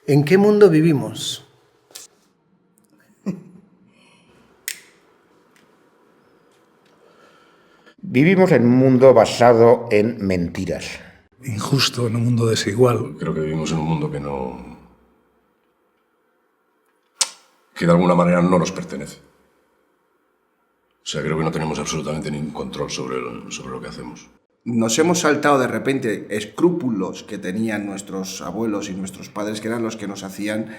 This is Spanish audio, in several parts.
¿En qué mundo vivimos? Vivimos en un mundo basado en mentiras. Injusto, en un mundo desigual. Creo que vivimos en un mundo que de alguna manera no nos pertenece. O sea, creo que no tenemos absolutamente ningún control sobre lo que hacemos. Nos hemos saltado de repente escrúpulos que tenían nuestros abuelos y nuestros padres, que eran los que nos hacían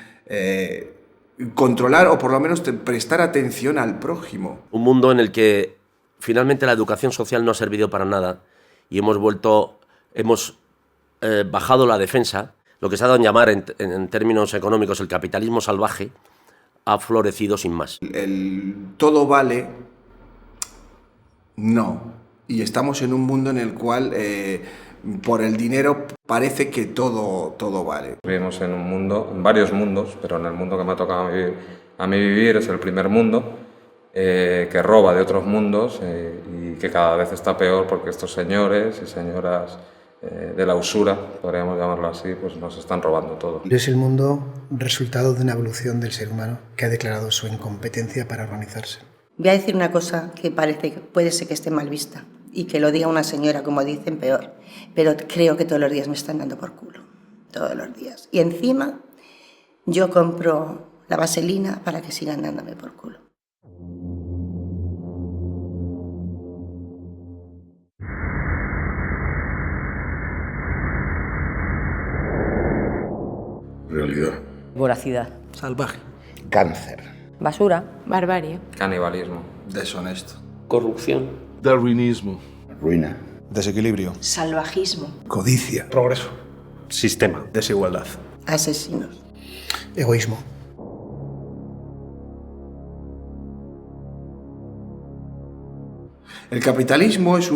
controlar o por lo menos prestar atención al prójimo. Un mundo en el que finalmente la educación social no ha servido para nada y hemos bajado la defensa. Lo que se ha dado en llamar en términos económicos el capitalismo salvaje ha florecido sin más. El todo vale, no. Y estamos en un mundo en el cual por el dinero parece que todo vale. Vivimos en un mundo, en varios mundos, pero en el mundo que me ha tocado a mí vivir es el primer mundo, que roba de otros mundos y que cada vez está peor porque estos señores y señoras de la usura, podríamos llamarlo así, pues nos están robando todo. Es el mundo resultado de una evolución del ser humano que ha declarado su incompetencia para organizarse. Voy a decir una cosa que puede ser que esté mal vista y que lo diga una señora, como dicen, peor, pero creo que todos los días me están dando por culo, todos los días. Y encima yo compro la vaselina para que sigan dándome por culo. Realidad. Voracidad. Salvaje. Cáncer. Basura. Barbarie. Canibalismo. Deshonesto. Corrupción. Darwinismo. Ruina. Desequilibrio. Salvajismo. Codicia. Progreso. Sistema. Desigualdad. Asesinos. Egoísmo. El capitalismo es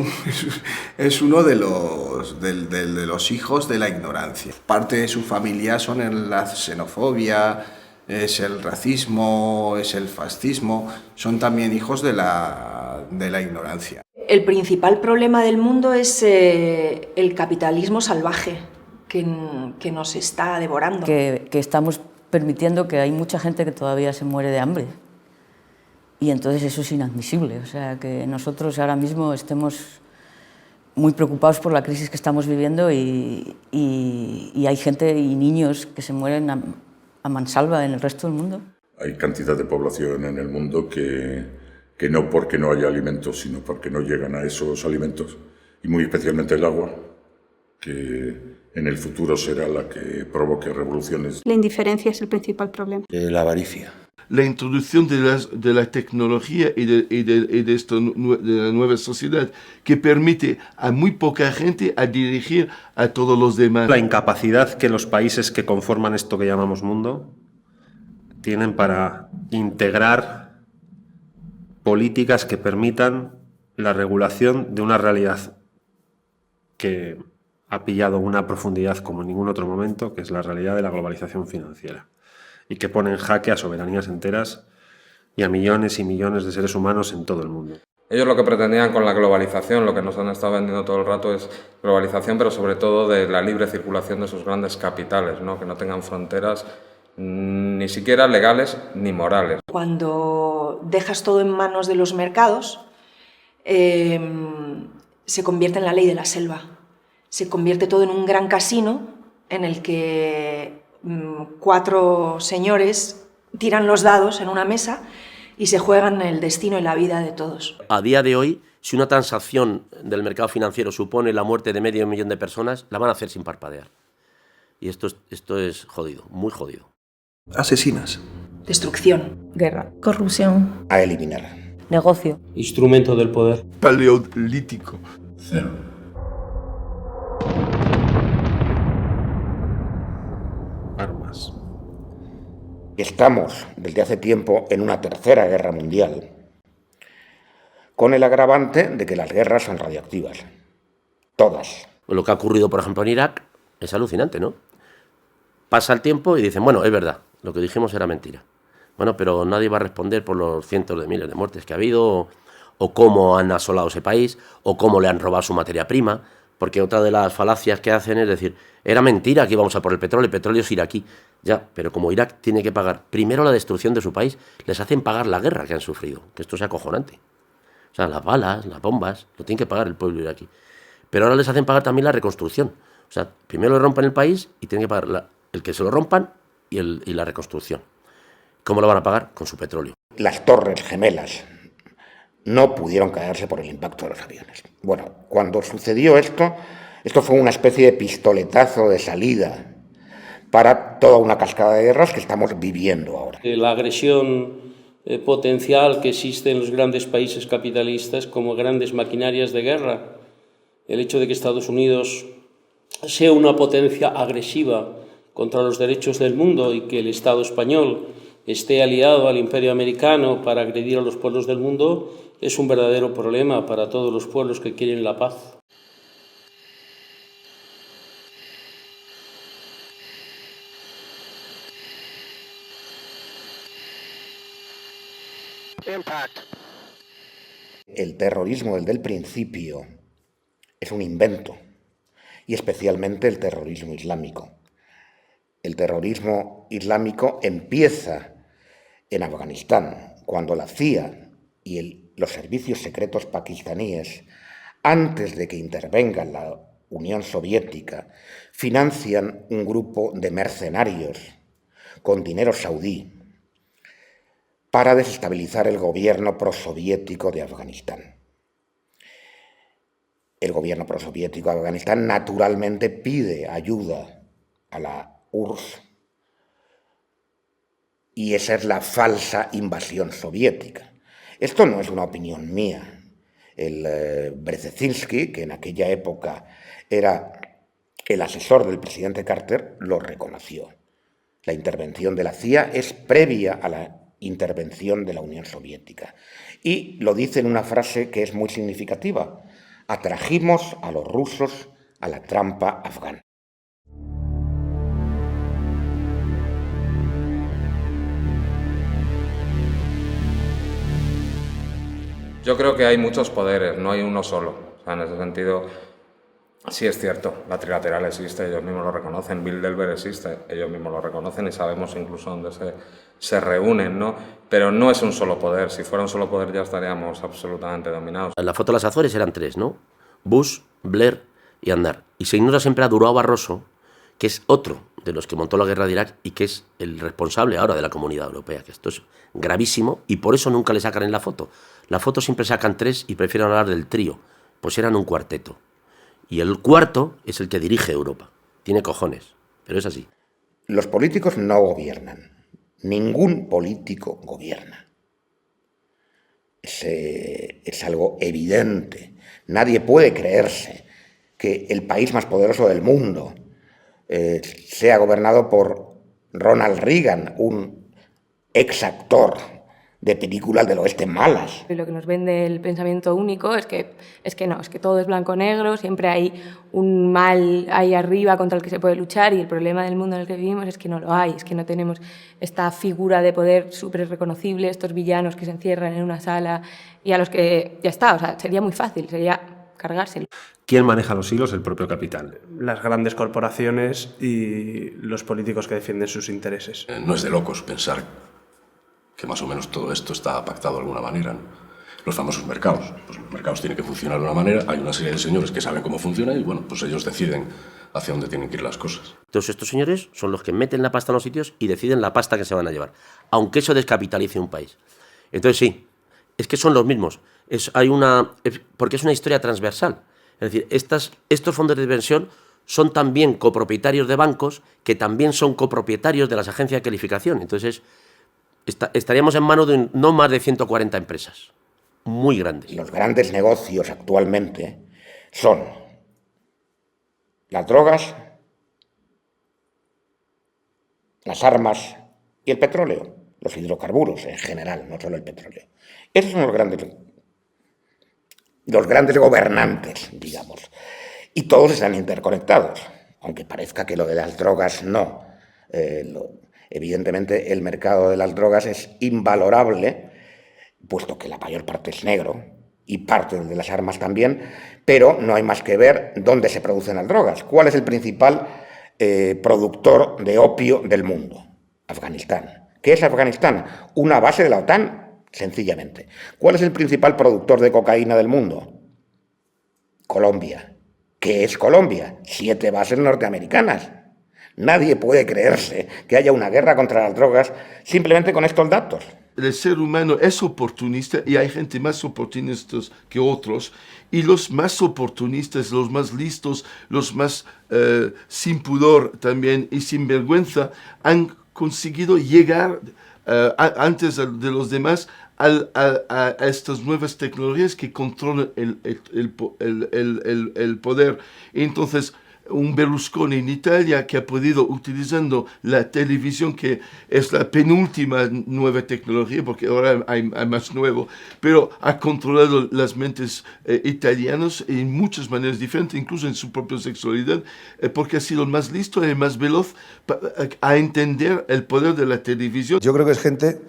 uno de los hijos de la ignorancia. Parte de su familia son la xenofobia, es el racismo, es el fascismo, son también hijos de la ignorancia. El principal problema del mundo es el capitalismo salvaje que nos está devorando. Que estamos permitiendo que hay mucha gente que todavía se muere de hambre. Y entonces eso es inadmisible. O sea, que nosotros ahora mismo estemos muy preocupados por la crisis que estamos viviendo y hay gente y niños que se mueren a mansalva en el resto del mundo. Hay cantidad de población en el mundo que no porque no haya alimentos, sino porque no llegan a esos alimentos, y muy especialmente el agua, que en el futuro será la que provoque revoluciones. La indiferencia es el principal problema. La avaricia. La introducción de la tecnología y de la nueva sociedad que permite a muy poca gente a dirigir a todos los demás. La incapacidad que los países que conforman esto que llamamos mundo tienen para integrar políticas que permitan la regulación de una realidad que ha pillado una profundidad como en ningún otro momento, que es la realidad de la globalización financiera, y que pone en jaque a soberanías enteras y a millones y millones de seres humanos en todo el mundo. Ellos lo que pretendían con la globalización, lo que nos han estado vendiendo todo el rato es globalización, pero sobre todo de la libre circulación de sus grandes capitales, ¿no? Que no tengan fronteras ni siquiera legales ni morales. Cuando dejas todo en manos de los mercados, se convierte en la ley de la selva. Se convierte todo en un gran casino en el que 4 señores tiran los dados en una mesa y se juegan el destino y la vida de todos. A día de hoy, si una transacción del mercado financiero supone la muerte de 500.000 de personas, la van a hacer sin parpadear. Y esto es jodido, muy jodido. Asesinas. Destrucción. Guerra. Corrupción. A eliminar. Negocio. Instrumento del poder. Paleolítico. Cero. Armas. Estamos desde hace tiempo en una tercera guerra mundial, con el agravante de que las guerras son radiactivas. Todas. Lo que ha ocurrido, por ejemplo, en Irak es alucinante, ¿no? Pasa el tiempo y dicen, bueno, es verdad, lo que dijimos era mentira. Bueno, pero nadie va a responder por los cientos de miles de muertes que ha habido, o cómo han asolado ese país, o cómo le han robado su materia prima. Porque otra de las falacias que hacen es decir, era mentira que íbamos a por el petróleo es iraquí. Ya, pero como Irak tiene que pagar primero la destrucción de su país, les hacen pagar la guerra que han sufrido, que esto es acojonante. O sea, las balas, las bombas, lo tiene que pagar el pueblo iraquí. Pero ahora les hacen pagar también la reconstrucción. O sea, primero le rompen el país y tienen que pagar el que se lo rompan y la reconstrucción. ¿Cómo lo van a pagar? Con su petróleo. Las Torres Gemelas no pudieron caerse por el impacto de los aviones. Bueno, cuando sucedió esto fue una especie de pistoletazo de salida para toda una cascada de guerras que estamos viviendo ahora. La agresión potencial que existe en los grandes países capitalistas como grandes maquinarias de guerra, el hecho de que Estados Unidos sea una potencia agresiva contra los derechos del mundo y que el Estado español esté aliado al imperio americano para agredir a los pueblos del mundo, es un verdadero problema para todos los pueblos que quieren la paz. El terrorismo desde el principio es un invento, y especialmente el terrorismo islámico. El terrorismo islámico empieza en Afganistán, cuando la CIA y los servicios secretos pakistaníes, antes de que intervenga la Unión Soviética, financian un grupo de mercenarios con dinero saudí para desestabilizar el gobierno prosoviético de Afganistán. El gobierno prosoviético de Afganistán naturalmente pide ayuda a la URSS y esa es la falsa invasión soviética. Esto no es una opinión mía. El Brzezinski, que en aquella época era el asesor del presidente Carter, lo reconoció. La intervención de la CIA es previa a la intervención de la Unión Soviética. Y lo dice en una frase que es muy significativa: atrajimos a los rusos a la trampa afgana. Yo creo que hay muchos poderes, no hay uno solo. O sea, en ese sentido, sí es cierto, la trilateral existe, ellos mismos lo reconocen, Bilderberg existe, ellos mismos lo reconocen y sabemos incluso dónde se reúnen, ¿no? Pero no es un solo poder, si fuera un solo poder ya estaríamos absolutamente dominados. En la foto de las Azores eran tres, ¿no? Bush, Blair y Aznar. Y se ignora siempre a Durão Barroso, que es otro de los que montó la guerra de Irak y que es el responsable ahora de la Comunidad Europea, que esto es gravísimo y por eso nunca le sacan en la foto. La foto siempre sacan tres y prefieren hablar del trío, pues eran un cuarteto. Y el cuarto es el que dirige Europa. Tiene cojones, pero es así. Los políticos no gobiernan. Ningún político gobierna. Es algo evidente. Nadie puede creerse que el país más poderoso del mundo sea gobernado por Ronald Reagan, un exactor de películas del oeste malas. Lo que nos vende el pensamiento único es que todo es blanco-negro, siempre hay un mal ahí arriba contra el que se puede luchar y el problema del mundo en el que vivimos es que no lo hay, es que no tenemos esta figura de poder súper reconocible, estos villanos que se encierran en una sala y a los que ya está, o sea, sería muy fácil, sería cargárselo. ¿Quién maneja los hilos? El propio capital. Las grandes corporaciones y los políticos que defienden sus intereses. No es de locos pensar que más o menos todo esto está pactado de alguna manera, ¿no? Los famosos mercados. Pues los mercados tienen que funcionar de una manera, hay una serie de señores que saben cómo funciona y bueno, pues ellos deciden hacia dónde tienen que ir las cosas. Entonces estos señores son los que meten la pasta en los sitios y deciden la pasta que se van a llevar, aunque eso descapitalice un país. Entonces sí, es que son los mismos. Porque es una historia transversal. Es decir, estos fondos de inversión son también copropietarios de bancos que también son copropietarios de las agencias de calificación. Entonces estaríamos en manos de no más de 140 empresas, muy grandes. Los grandes negocios actualmente son las drogas, las armas y el petróleo, los hidrocarburos en general, no solo el petróleo. Esos son los grandes gobernantes, digamos, y todos están interconectados, aunque parezca que lo de las drogas no. Evidentemente el mercado de las drogas es invalorable, puesto que la mayor parte es negro, y parte de las armas también, pero no hay más que ver dónde se producen las drogas. ¿Cuál es el principal productor de opio del mundo? Afganistán. ¿Qué es Afganistán? Una base de la OTAN, sencillamente. ¿Cuál es el principal productor de cocaína del mundo? Colombia. ¿Qué es Colombia? 7 bases norteamericanas. Nadie puede creerse que haya una guerra contra las drogas simplemente con estos datos. El ser humano es oportunista y hay gente más oportunista que otros. Y los más oportunistas, los más listos, los más sin pudor también y sin vergüenza han conseguido llegar antes de los demás a estas nuevas tecnologías que controlan el poder. Entonces, un Berlusconi en Italia que ha podido, utilizando la televisión, que es la penúltima nueva tecnología, porque ahora hay más nuevo, pero ha controlado las mentes italianas en muchas maneras diferentes, incluso en su propia sexualidad, porque ha sido el más listo y el más veloz a entender el poder de la televisión. Yo creo que es gente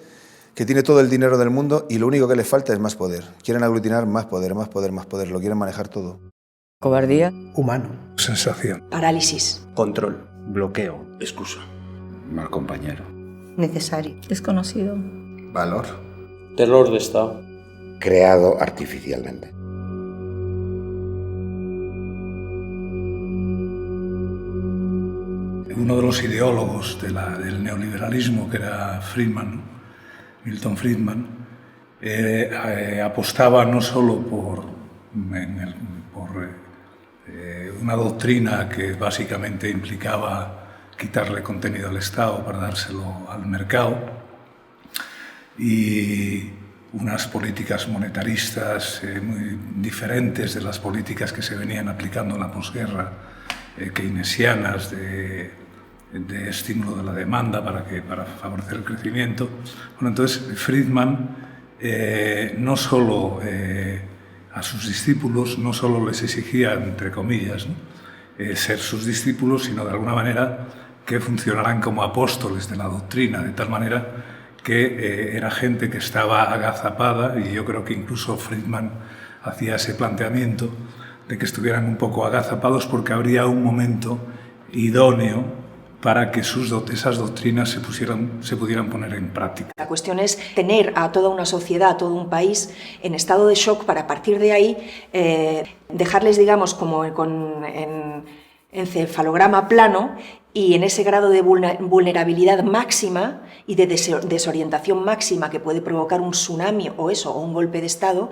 que tiene todo el dinero del mundo y lo único que les falta es más poder. Quieren aglutinar más poder, más poder, más poder, lo quieren manejar todo. Cobardía. Humano. Sensación. Parálisis. Control. Bloqueo. Excusa. Mal compañero. Necesario. Desconocido. Valor. Terror de Estado. Creado artificialmente. Uno de los ideólogos del neoliberalismo, que era Friedman, Milton Friedman, apostaba no solo por una doctrina que básicamente implicaba quitarle contenido al Estado para dárselo al mercado, y unas políticas monetaristas muy diferentes de las políticas que se venían aplicando en la posguerra, keynesianas de estímulo de la demanda para favorecer el crecimiento. Bueno, entonces Friedman no solo a sus discípulos no solo les exigía, entre comillas, ¿no?, ser sus discípulos, sino de alguna manera que funcionaran como apóstoles de la doctrina, de tal manera que era gente que estaba agazapada, y yo creo que incluso Friedman hacía ese planteamiento de que estuvieran un poco agazapados porque habría un momento idóneo para que esas doctrinas se pudieran poner en práctica. La cuestión es tener a toda una sociedad, a todo un país en estado de shock para, a partir de ahí, dejarles, digamos, como en encefalograma plano, y en ese grado de vulnerabilidad máxima y de desorientación máxima que puede provocar un tsunami o un golpe de Estado,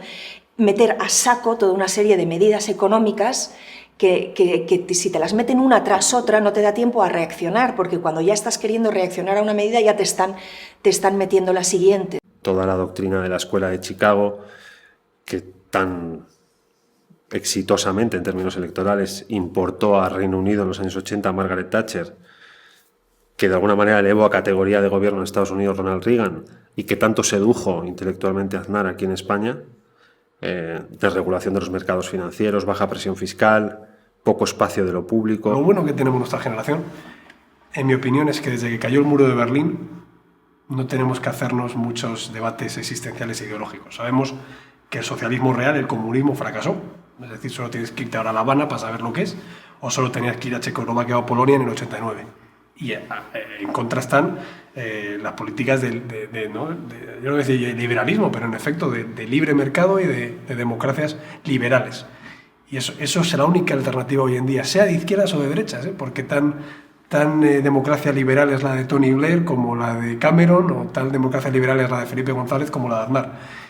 meter a saco toda una serie de medidas económicas que si te las meten una tras otra no te da tiempo a reaccionar, porque cuando ya estás queriendo reaccionar a una medida ya te están metiendo la siguiente. Toda la doctrina de la Escuela de Chicago, que tan exitosamente en términos electorales importó a Reino Unido en los años 80 a Margaret Thatcher, que de alguna manera elevó a categoría de gobierno en Estados Unidos Ronald Reagan, y que tanto sedujo intelectualmente a Aznar aquí en España, desregulación de los mercados financieros, baja presión fiscal, poco espacio de lo público. Lo bueno que tenemos nuestra generación, en mi opinión, es que desde que cayó el muro de Berlín no tenemos que hacernos muchos debates existenciales e ideológicos. Sabemos que el socialismo real, el comunismo, fracasó. Es decir, solo tienes que irte ahora a La Habana para saber lo que es, o solo tenías que ir a Checoslovaquia o Polonia en el 89. Y en contra están las políticas yo no voy a decir liberalismo, pero en efecto de libre mercado y de democracias liberales. Y eso es la única alternativa hoy en día, sea de izquierdas o de derechas, porque tan democracia liberal es la de Tony Blair como la de Cameron, o tal democracia liberal es la de Felipe González como la de Aznar.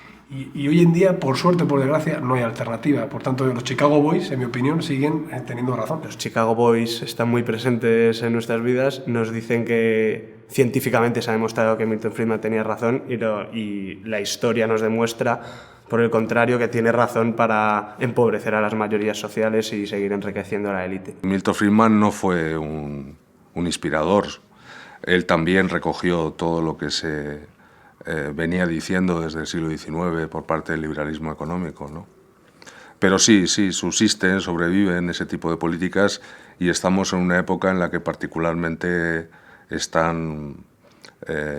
Y hoy en día, por suerte o por desgracia, no hay alternativa. Por tanto, los Chicago Boys, en mi opinión, siguen teniendo razón. Los Chicago Boys están muy presentes en nuestras vidas. Nos dicen que científicamente se ha demostrado que Milton Friedman tenía razón, y la historia nos demuestra, por el contrario, que tiene razón para empobrecer a las mayorías sociales y seguir enriqueciendo a la élite. Milton Friedman no fue un inspirador. Él también recogió todo lo que se venía diciendo desde el siglo XIX por parte del liberalismo económico, ¿no? Pero sí, subsisten, sobreviven ese tipo de políticas, y estamos en una época en la que particularmente están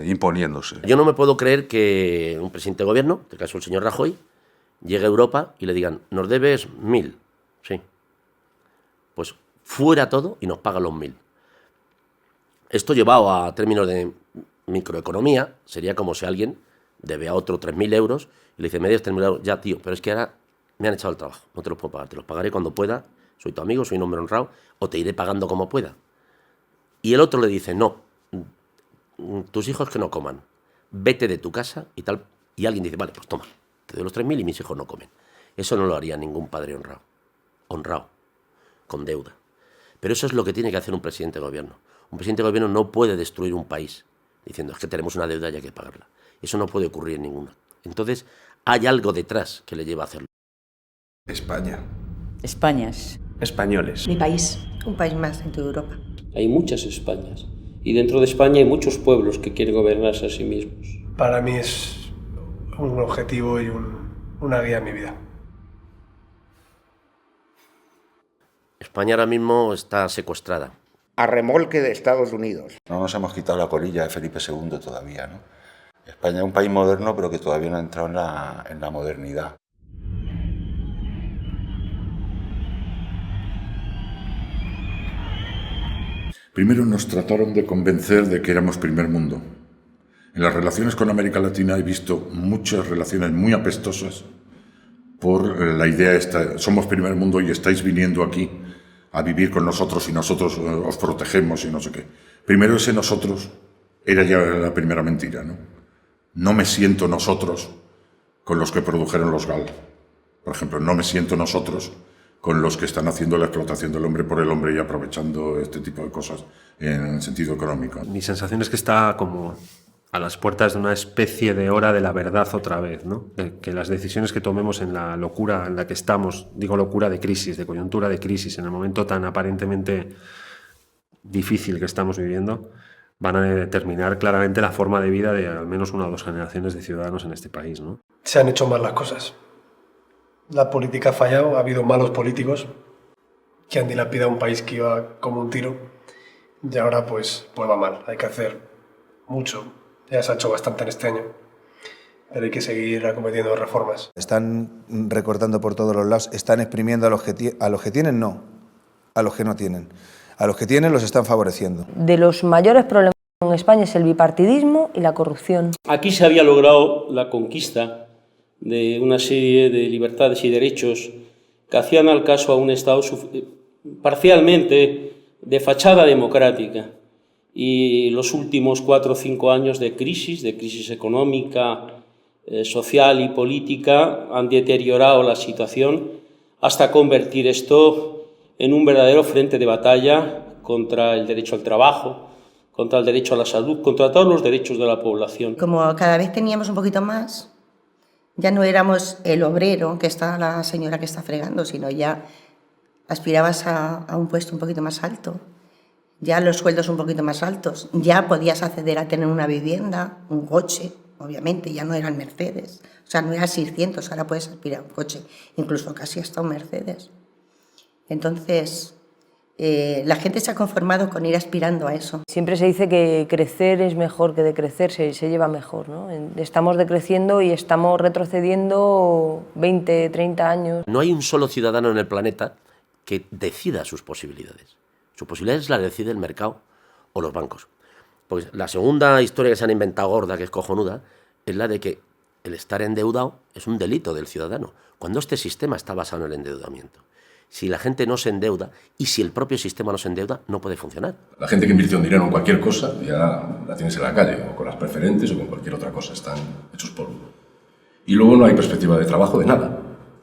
imponiéndose. Yo no me puedo creer que un presidente de gobierno, en este caso el señor Rajoy, llegue a Europa y le digan, nos debes 1.000, sí, pues fuera todo y nos pagan los 1.000. Esto llevado a términos de microeconomía sería como si alguien debe a otro 3.000 euros y le dice, me debes 3.000 euros, ya tío, pero es que ahora me han echado el trabajo, no te los puedo pagar, te los pagaré cuando pueda, soy tu amigo, soy un hombre honrado, o te iré pagando como pueda. Y el otro le dice, no, tus hijos que no coman, vete de tu casa y tal, y alguien dice, vale, pues toma, te doy los 3.000 y mis hijos no comen. Eso no lo haría ningún padre honrado, con deuda. Pero eso es lo que tiene que hacer un presidente de gobierno. Un presidente de gobierno no puede destruir un país diciendo, es que tenemos una deuda y hay que pagarla. Eso no puede ocurrir en ninguna. Entonces, hay algo detrás que le lleva a hacerlo. España. Españas. Españoles. Mi país. Un país más dentro de Europa. Hay muchas Españas. Y dentro de España hay muchos pueblos que quieren gobernarse a sí mismos. Para mí es un objetivo y una guía en mi vida. España ahora mismo está secuestrada. A remolque de Estados Unidos. No nos hemos quitado la colilla de Felipe II todavía, ¿no? España es un país moderno, pero que todavía no ha entrado en la modernidad. Primero nos trataron de convencer de que éramos primer mundo. En las relaciones con América Latina he visto muchas relaciones muy apestosas por la idea esta, somos primer mundo y estáis viniendo aquí a vivir con nosotros y nosotros os protegemos y no sé qué. Primero ese nosotros era ya la primera mentira, ¿no? No me siento nosotros con los que produjeron los GAL. Por ejemplo, no me siento nosotros con los que están haciendo la explotación del hombre por el hombre y aprovechando este tipo de cosas en el sentido económico. Mi sensación es que está como a las puertas de una especie de hora de la verdad otra vez, ¿no? Que las decisiones que tomemos en la locura en la que estamos, digo locura de crisis, de coyuntura de crisis, en el momento tan aparentemente difícil que estamos viviendo, van a determinar claramente la forma de vida de al menos una o dos generaciones de ciudadanos en este país, ¿no? Se han hecho mal las cosas. La política ha fallado, ha habido malos políticos que han dilapidado un país que iba como un tiro y ahora pues va mal. Hay que hacer mucho. Ya se ha hecho bastante en este año, pero hay que seguir acometiendo reformas. Están recortando por todos los lados, están exprimiendo a los que tienen, no, a los que no tienen. A los que tienen los están favoreciendo. De los mayores problemas en España es el bipartidismo y la corrupción. Aquí se había logrado la conquista de una serie de libertades y derechos que hacían al caso a un Estado parcialmente de fachada democrática. Y los últimos 4 o 5 años de crisis económica, social y política, han deteriorado la situación hasta convertir esto en un verdadero frente de batalla contra el derecho al trabajo, contra el derecho a la salud, contra todos los derechos de la población. Como cada vez teníamos un poquito más, ya no éramos el obrero, que está la señora que está fregando, sino ya aspirabas a un puesto un poquito más alto. Ya los sueldos un poquito más altos, ya podías acceder a tener una vivienda, un coche, obviamente, ya no eran Mercedes, o sea, no eran 600, ahora puedes aspirar a un coche, incluso casi hasta un Mercedes. Entonces, la gente se ha conformado con ir aspirando a eso. Siempre se dice que crecer es mejor que decrecer, se lleva mejor, ¿no? Estamos decreciendo y estamos retrocediendo 20, 30 años. No hay un solo ciudadano en el planeta que decida sus posibilidades. Sus posibilidades las decide el mercado o los bancos. Pues la segunda historia que se han inventado gorda, que es cojonuda, es la de que el estar endeudado es un delito del ciudadano, cuando este sistema está basado en el endeudamiento. Si la gente no se endeuda y si el propio sistema no se endeuda, no puede funcionar. La gente que invirtió dinero en cualquier cosa ya la tienes en la calle, o con las preferentes o con cualquier otra cosa, están hechos polvo. Y luego no hay perspectiva de trabajo de nada.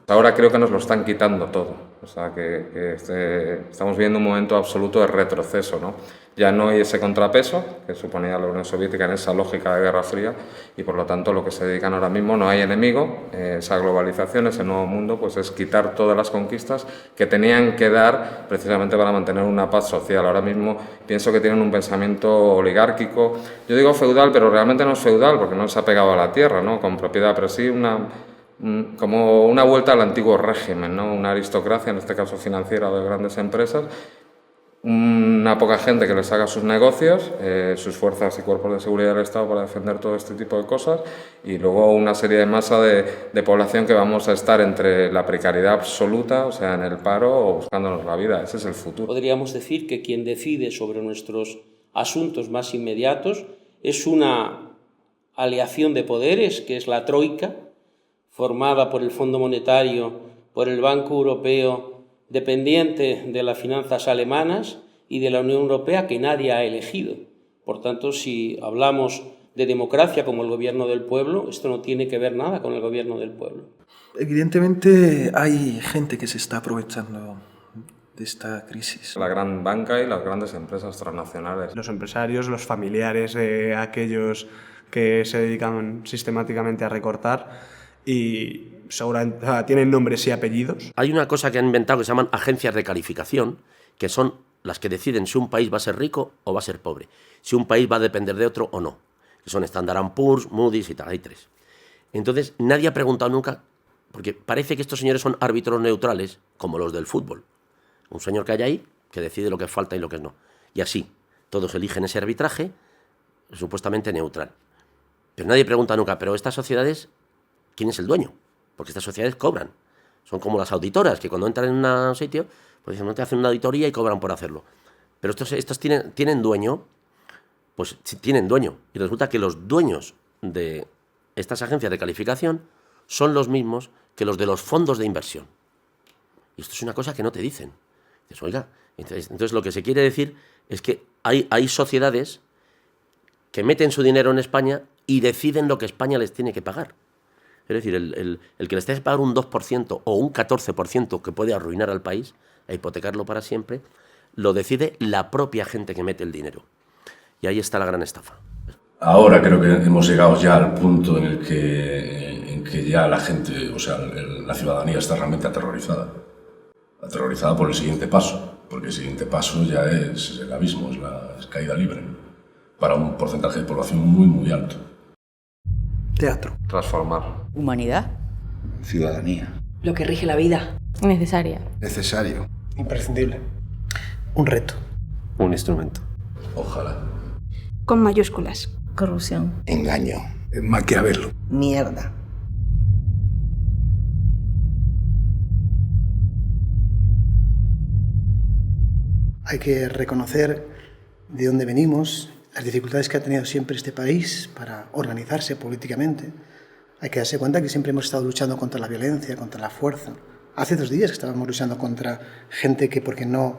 Ahora creo que nos lo están quitando todo. O sea, estamos viendo un momento absoluto de retroceso, ¿no? Ya no hay ese contrapeso que suponía la Unión Soviética en esa lógica de Guerra Fría y por lo tanto lo que se dedican ahora mismo, no hay enemigo, esa globalización, ese nuevo mundo, pues es quitar todas las conquistas que tenían que dar precisamente para mantener una paz social. Ahora mismo pienso que tienen un pensamiento oligárquico, yo digo feudal, pero realmente no es feudal porque no se ha pegado a la tierra, ¿no? Con propiedad, pero sí como una vuelta al antiguo régimen, ¿no? Una aristocracia, en este caso financiera, de grandes empresas, una poca gente que les haga sus negocios, sus fuerzas y cuerpos de seguridad del Estado para defender todo este tipo de cosas, y luego una serie de masa de población que vamos a estar entre la precariedad absoluta, o sea, en el paro o buscándonos la vida. Ese es el futuro. Podríamos decir que quien decide sobre nuestros asuntos más inmediatos es una aleación de poderes, que es la Troika, formada por el Fondo Monetario, por el Banco Europeo, dependiente de las finanzas alemanas y de la Unión Europea, que nadie ha elegido. Por tanto, si hablamos de democracia como el gobierno del pueblo, esto no tiene que ver nada con el gobierno del pueblo. Evidentemente hay gente que se está aprovechando de esta crisis. La gran banca y las grandes empresas transnacionales. Los empresarios, los familiares de aquellos que se dedican sistemáticamente a recortar y seguramente tienen nombres y apellidos. Hay una cosa que han inventado que se llaman agencias de calificación, que son las que deciden si un país va a ser rico o va a ser pobre, si un país va a depender de otro o no, que son Standard & Poor's, Moody's y tal, hay 3. Entonces nadie ha preguntado nunca, porque parece que estos señores son árbitros neutrales, como los del fútbol. Un señor que hay ahí que decide lo que falta y lo que no. Y así, todos eligen ese arbitraje supuestamente neutral. Pero nadie pregunta nunca, pero estas sociedades, ¿quién es el dueño? Porque estas sociedades cobran. Son como las auditoras, que cuando entran en un sitio, pues no te hacen una auditoría y cobran por hacerlo. Pero estos tienen dueño, pues tienen dueño. Y resulta que los dueños de estas agencias de calificación son los mismos que los de los fondos de inversión. Y esto es una cosa que no te dicen. Dices, oiga, entonces lo que se quiere decir es que hay sociedades que meten su dinero en España y deciden lo que España les tiene que pagar. Es decir, el que les tenga que pagar un 2% o un 14% que puede arruinar al país, a hipotecarlo para siempre, lo decide la propia gente que mete el dinero. Y ahí está la gran estafa. Ahora creo que hemos llegado ya al punto en el que ya la gente, o sea, la ciudadanía está realmente aterrorizada. Aterrorizada por el siguiente paso, porque el siguiente paso ya es el abismo, es caída libre, ¿no? Para un porcentaje de población muy, muy alto. Teatro. Transformar. Humanidad. Ciudadanía. Lo que rige la vida. Necesaria. Necesario. Imprescindible. Un reto. Un instrumento. Ojalá. Con mayúsculas. Corrupción. Engaño. Maquiavelo. Mierda. Hay que reconocer de dónde venimos, las dificultades que ha tenido siempre este país para organizarse políticamente. Hay que darse cuenta que siempre hemos estado luchando contra la violencia, contra la fuerza. Hace 2 días que estábamos luchando contra gente que porque no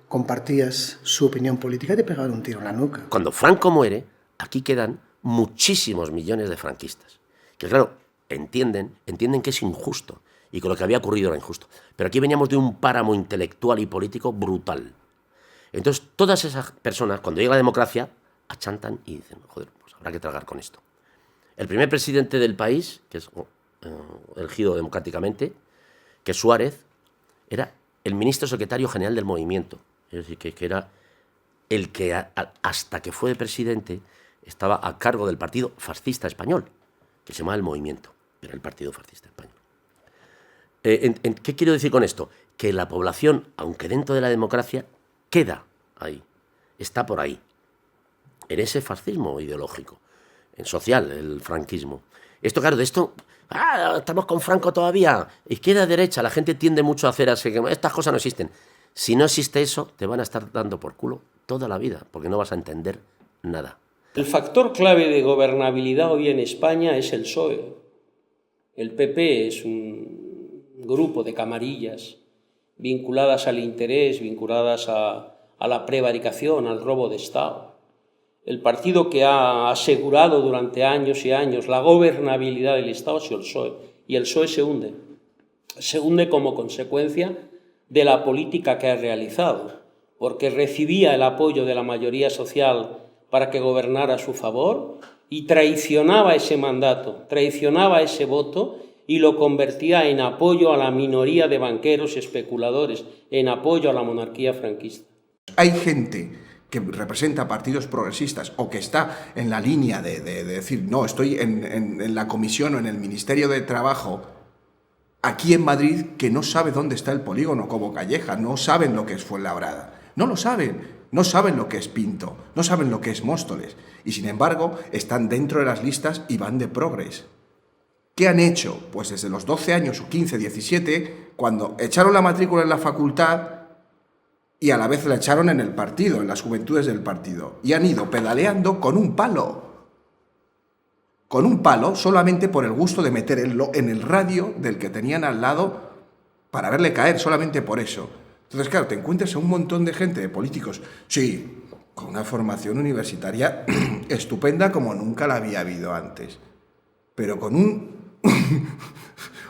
compartías su opinión política te pegaban un tiro en la nuca. Cuando Franco muere, aquí quedan muchísimos millones de franquistas. Que claro, entienden que es injusto y que lo que había ocurrido era injusto. Pero aquí veníamos de un páramo intelectual y político brutal. Entonces, todas esas personas, cuando llega la democracia, achantan y dicen, joder, pues habrá que tragar con esto. El primer presidente del país, que es elegido democráticamente, que es Suárez, era el ministro secretario general del movimiento. Es decir, que era el que hasta que fue presidente estaba a cargo del partido fascista español, que se llamaba el Movimiento, era el partido fascista español. ¿Qué quiero decir con esto? Que la población, aunque dentro de la democracia, queda ahí, está por ahí, en ese fascismo ideológico, en social, el franquismo. Esto, claro, de esto, estamos con Franco todavía, izquierda, derecha, la gente tiende mucho a hacer así, que estas cosas no existen. Si no existe eso, te van a estar dando por culo toda la vida, porque no vas a entender nada. El factor clave de gobernabilidad hoy en España es el PSOE. El PP es un grupo de camarillas vinculadas al interés, vinculadas a la prevaricación, al robo de Estado. El partido que ha asegurado durante años y años la gobernabilidad del Estado ha sido el PSOE. Y el PSOE se hunde. Se hunde como consecuencia de la política que ha realizado, porque recibía el apoyo de la mayoría social para que gobernara a su favor y traicionaba ese mandato, traicionaba ese voto y lo convertía en apoyo a la minoría de banqueros y especuladores, en apoyo a la monarquía franquista. Hay gente que representa partidos progresistas o que está en la línea de decir, no, estoy en la comisión o en el Ministerio de Trabajo aquí en Madrid, que no sabe dónde está el polígono como Calleja, no saben lo que es Fuenlabrada. No lo saben. No saben lo que es Pinto, no saben lo que es Móstoles. Y sin embargo, están dentro de las listas y van de progres. ¿Qué han hecho? Pues desde los 12 años o 15, 17, cuando echaron la matrícula en la facultad y a la vez la echaron en el partido, en las juventudes del partido. Y han ido pedaleando con un palo. Con un palo solamente por el gusto de meterlo en el radio del que tenían al lado para verle caer, solamente por eso. Entonces, claro, te encuentras a un montón de gente, de políticos, sí, con una formación universitaria estupenda como nunca la había habido antes, pero con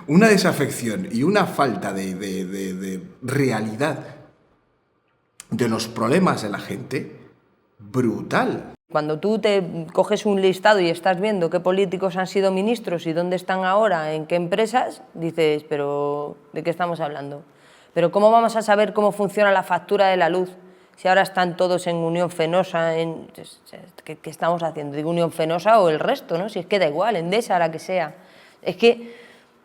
una desafección y una falta de realidad de los problemas de la gente brutal. Cuando tú te coges un listado y estás viendo qué políticos han sido ministros y dónde están ahora, en qué empresas, dices, pero ¿de qué estamos hablando? Pero ¿cómo vamos a saber cómo funciona la factura de la luz si ahora están todos en Unión Fenosa? ¿Qué estamos haciendo? ¿Digo Unión Fenosa o el resto? ¿No? Si es que da igual, Endesa, la que sea. Es que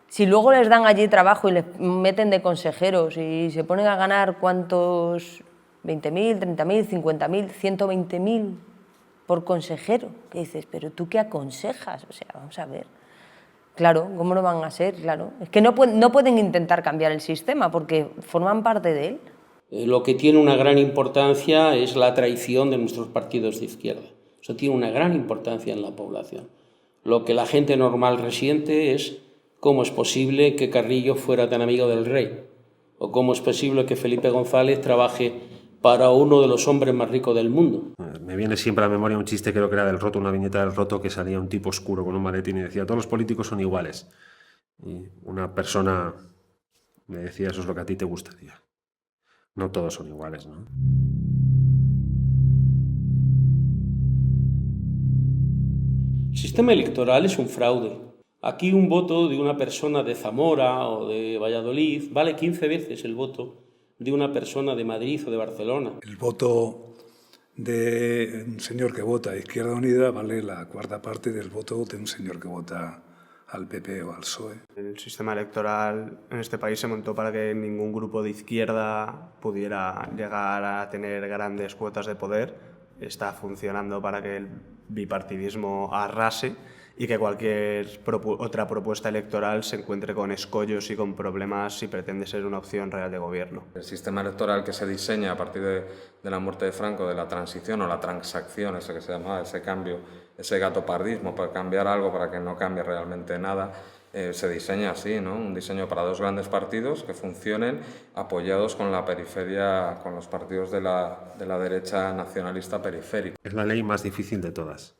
si luego les dan allí trabajo y les meten de consejeros y se ponen a ganar ¿cuántos? 20.000, 30.000, 50.000, 120.000 por consejero. ¿Qué dices? ¿Pero tú qué aconsejas? O sea, vamos a ver. Claro, ¿cómo no van a ser? Claro. Es que no pueden intentar cambiar el sistema porque forman parte de él. Lo que tiene una gran importancia es la traición de nuestros partidos de izquierda. Eso tiene una gran importancia en la población. Lo que la gente normal resiente es cómo es posible que Carrillo fuera tan amigo del rey, o cómo es posible que Felipe González trabaje para uno de los hombres más ricos del mundo. Me viene siempre a la memoria un chiste, creo que era del Roto, una viñeta del Roto, que salía un tipo oscuro con un maletín y decía, todos los políticos son iguales. Y una persona me decía, eso es lo que a ti te gustaría. No todos son iguales, ¿no? El sistema electoral es un fraude. Aquí un voto de una persona de Zamora o de Valladolid vale 15 veces el voto de una persona de Madrid o de Barcelona. El voto de un señor que vota a Izquierda Unida vale la cuarta parte del voto de un señor que vota al PP o al PSOE. El sistema electoral en este país se montó para que ningún grupo de izquierda pudiera llegar a tener grandes cuotas de poder. Está funcionando para que el bipartidismo arrase y que cualquier otra propuesta electoral se encuentre con escollos y con problemas si pretende ser una opción real de gobierno. El sistema electoral que se diseña a partir de la muerte de Franco, de la transición o la transacción, eso que se llamaba, ese cambio, ese gatopardismo, para cambiar algo para que no cambie realmente nada, se diseña así, ¿no? Un diseño para dos grandes partidos que funcionen apoyados con la periferia, con los partidos de la derecha nacionalista periférica. Es la ley más difícil de todas.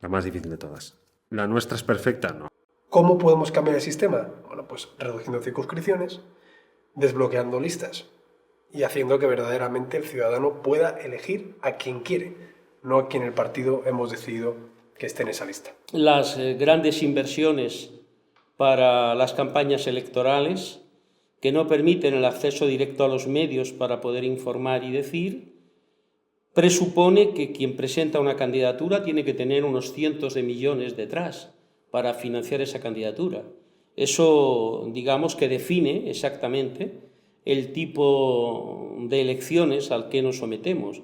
La más difícil de todas. La nuestra es perfecta, no. ¿Cómo podemos cambiar el sistema? Bueno, pues reduciendo circunscripciones, desbloqueando listas y haciendo que verdaderamente el ciudadano pueda elegir a quien quiere, no a quien el partido hemos decidido que esté en esa lista. Las grandes inversiones para las campañas electorales que no permiten el acceso directo a los medios para poder informar y decir, presupone que quien presenta una candidatura tiene que tener unos cientos de millones detrás para financiar esa candidatura. Eso, digamos, que define exactamente el tipo de elecciones al que nos sometemos.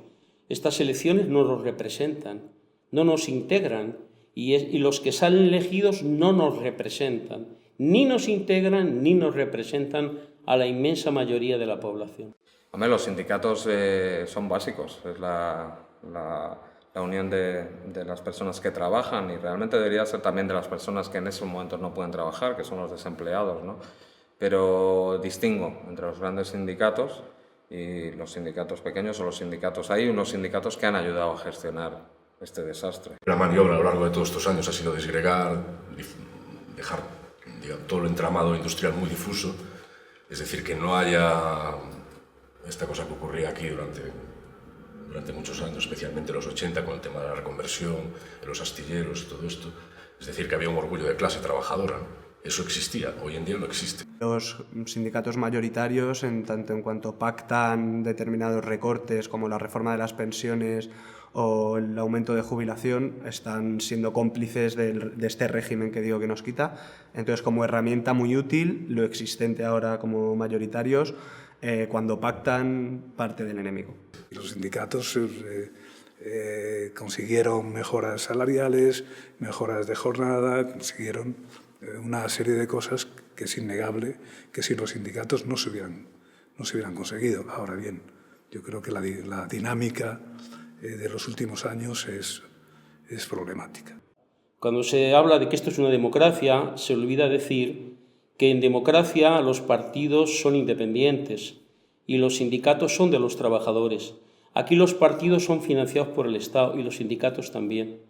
Estas elecciones no nos representan, no nos integran y los que salen elegidos no nos representan, ni nos integran ni nos representan a la inmensa mayoría de la población. Hombre, los sindicatos son básicos, es la unión de las personas que trabajan y realmente debería ser también de las personas que en esos momentos no pueden trabajar, que son los desempleados, ¿no? Pero distingo entre los grandes sindicatos y los sindicatos pequeños o los sindicatos. Hay unos sindicatos que han ayudado a gestionar este desastre. La maniobra a lo largo de todos estos años ha sido desgregar, dejar, digamos, todo el entramado industrial muy difuso, es decir, que no haya esta cosa que ocurría aquí durante muchos años, especialmente los 80, con el tema de la reconversión, de los astilleros y todo esto. Es decir, que había un orgullo de clase trabajadora, ¿no? Eso existía, hoy en día no existe. Los sindicatos mayoritarios, en tanto en cuanto pactan determinados recortes como la reforma de las pensiones o el aumento de jubilación, están siendo cómplices de este régimen que digo que nos quita. Entonces, como herramienta muy útil, lo existente ahora como mayoritarios cuando pactan, parte del enemigo. Los sindicatos consiguieron mejoras salariales, mejoras de jornada, consiguieron una serie de cosas que es innegable que sin los sindicatos no se hubieran conseguido. Ahora bien, yo creo que la dinámica de los últimos años es problemática. Cuando se habla de que esto es una democracia, se olvida decir que en democracia los partidos son independientes y los sindicatos son de los trabajadores. Aquí los partidos son financiados por el Estado y los sindicatos también.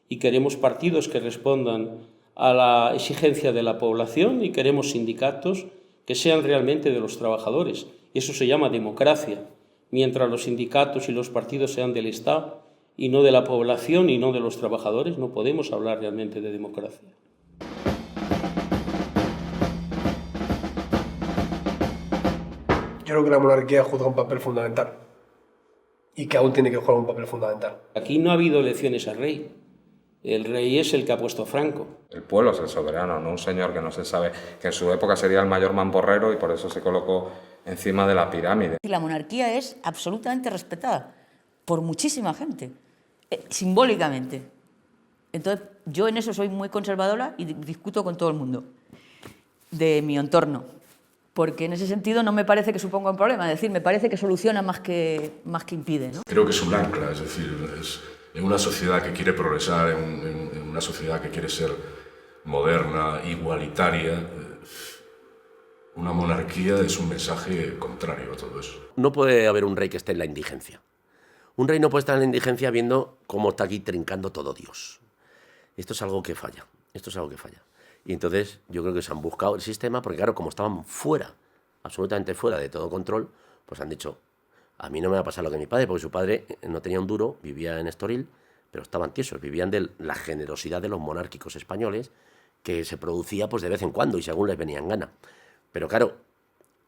Y queremos partidos que respondan a la exigencia de la población y queremos sindicatos que sean realmente de los trabajadores. Y eso se llama democracia. Mientras los sindicatos y los partidos sean del Estado y no de la población y no de los trabajadores, no podemos hablar realmente de democracia. Yo creo que la monarquía juega un papel fundamental y que aún tiene que jugar un papel fundamental. Aquí no ha habido elecciones al rey. El rey es el que ha puesto a Franco. El pueblo es el soberano, no un señor que no se sabe, que en su época sería el mayor mamporrero y por eso se colocó encima de la pirámide. La monarquía es absolutamente respetada por muchísima gente, simbólicamente. Entonces, yo en eso soy muy conservadora y discuto con todo el mundo de mi entorno, porque en ese sentido no me parece que suponga un problema, es decir, me parece que soluciona más que impide, ¿no? Creo que es un ancla, es decir, en una sociedad que quiere progresar, en una sociedad que quiere ser moderna, igualitaria, una monarquía es un mensaje contrario a todo eso. No puede haber un rey que esté en la indigencia. Un rey no puede estar en la indigencia viendo cómo está aquí trincando todo Dios. Esto es algo que falla, Y entonces yo creo que se han buscado el sistema, porque claro, como estaban fuera, absolutamente fuera de todo control, pues han dicho, a mí no me va a pasar lo que mi padre, porque su padre no tenía un duro, vivía en Estoril, pero estaban tiesos, vivían de la generosidad de los monárquicos españoles, que se producía pues de vez en cuando y según les venía en gana. Pero claro,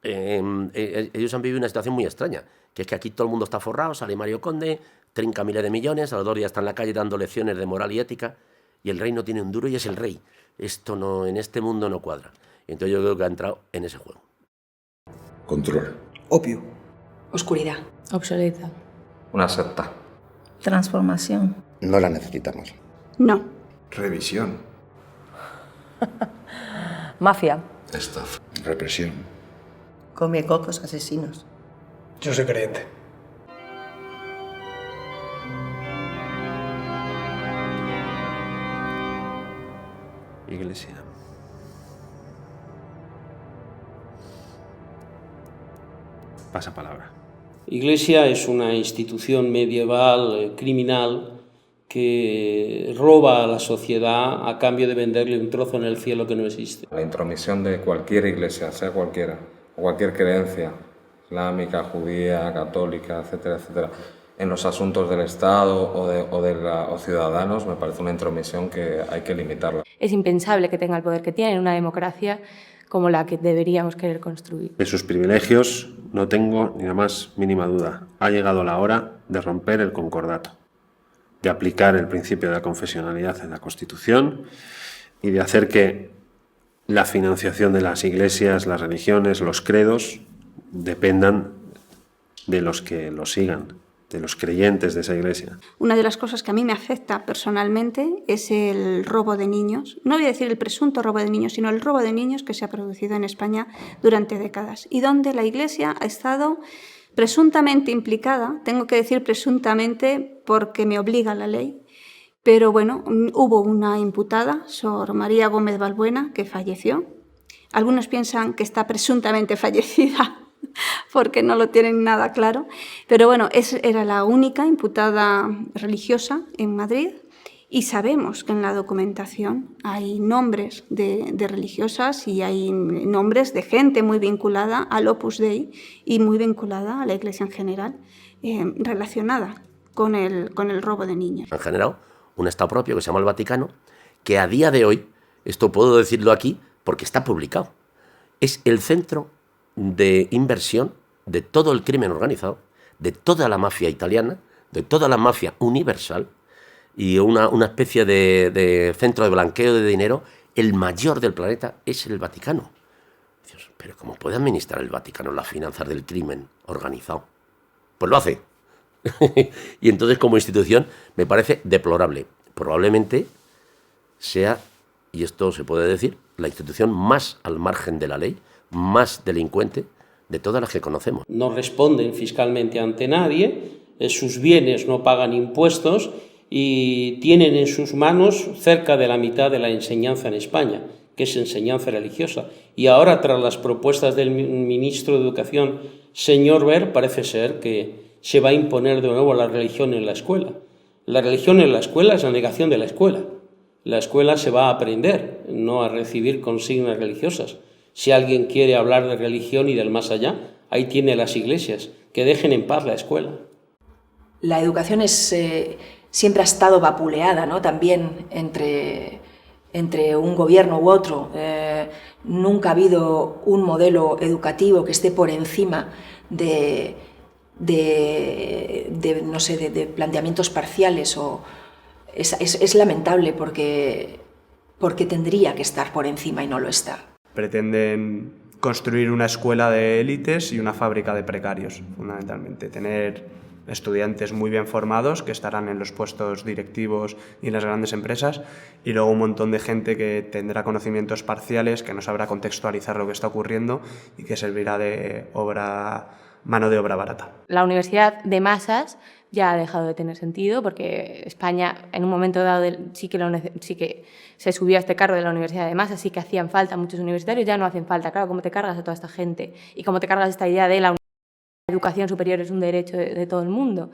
ellos han vivido una situación muy extraña, que es que aquí todo el mundo está forrado, sale Mario Conde, trinca miles de millones, a los 2 días está en la calle dando lecciones de moral y ética, y el rey no tiene un duro y es el rey. Esto no, en este mundo no cuadra. Y entonces yo creo que ha entrado en ese juego. Control. Opio. Oscuridad. Obsoleta. Una secta. Transformación. No la necesitamos. No. Revisión. Mafia. Estafa. Represión. Come cocos asesinos. Yo soy creyente. Iglesia. Pasa palabra. Iglesia es una institución medieval criminal que roba a la sociedad a cambio de venderle un trozo en el cielo que no existe. La intromisión de cualquier iglesia, sea cualquiera, o cualquier creencia, islámica, judía, católica, etcétera, etcétera, en los asuntos del Estado o ciudadanos, me parece una intromisión que hay que limitarla. Es impensable que tenga el poder que tiene en una democracia como la que deberíamos querer construir. De sus privilegios no tengo ni la más mínima duda. Ha llegado la hora de romper el concordato, de aplicar el principio de la confesionalidad en la Constitución y de hacer que la financiación de las iglesias, las religiones, los credos dependan de los que lo sigan, de los creyentes de esa iglesia. Una de las cosas que a mí me afecta personalmente es el robo de niños. No voy a decir el presunto robo de niños, sino el robo de niños que se ha producido en España durante décadas y donde la Iglesia ha estado presuntamente implicada, tengo que decir presuntamente porque me obliga la ley, pero bueno, hubo una imputada, Sor María Gómez Balbuena, que falleció. Algunos piensan que está presuntamente fallecida porque no lo tienen nada claro, pero bueno, era la única imputada religiosa en Madrid y sabemos que en la documentación hay nombres de religiosas y hay nombres de gente muy vinculada al Opus Dei y muy vinculada a la Iglesia en general, relacionada con el robo de niños. Han generado un Estado propio que se llama el Vaticano, que a día de hoy, esto puedo decirlo aquí porque está publicado, es el centro de inversión de todo el crimen organizado, de toda la mafia italiana, de toda la mafia universal y una especie de centro de blanqueo de dinero. El mayor del planeta es el Vaticano. Dios, pero ¿cómo puede administrar el Vaticano las finanzas del crimen organizado? Pues lo hace. Y entonces, como institución, me parece deplorable. Probablemente sea, y esto se puede decir, la institución más al margen de la ley, más delincuente de todas las que conocemos. No responden fiscalmente ante nadie, sus bienes no pagan impuestos y tienen en sus manos cerca de la mitad de la enseñanza en España, que es enseñanza religiosa. Y ahora, tras las propuestas del ministro de Educación, señor Wert, parece ser que se va a imponer de nuevo la religión en la escuela. La religión en la escuela es la negación de la escuela. La escuela se va a aprender, no a recibir consignas religiosas. Si alguien quiere hablar de religión y del más allá, ahí tiene las iglesias, que dejen en paz la escuela. La educación siempre ha estado vapuleada, ¿no? También entre un gobierno u otro. Nunca ha habido un modelo educativo que esté por encima de planteamientos parciales. Es lamentable porque tendría que estar por encima y no lo está. Pretenden construir una escuela de élites y una fábrica de precarios, fundamentalmente. Tener estudiantes muy bien formados que estarán en los puestos directivos y en las grandes empresas, y luego un montón de gente que tendrá conocimientos parciales, que no sabrá contextualizar lo que está ocurriendo y que servirá de mano de obra barata. La universidad de masas ya ha dejado de tener sentido, porque España en un momento dado sí que se subió a este carro de la universidad de masas, sí que hacían falta muchos universitarios, ya no hacen falta. Claro, ¿cómo te cargas a toda esta gente? Y cómo te cargas esta idea de la educación superior es un derecho de todo el mundo.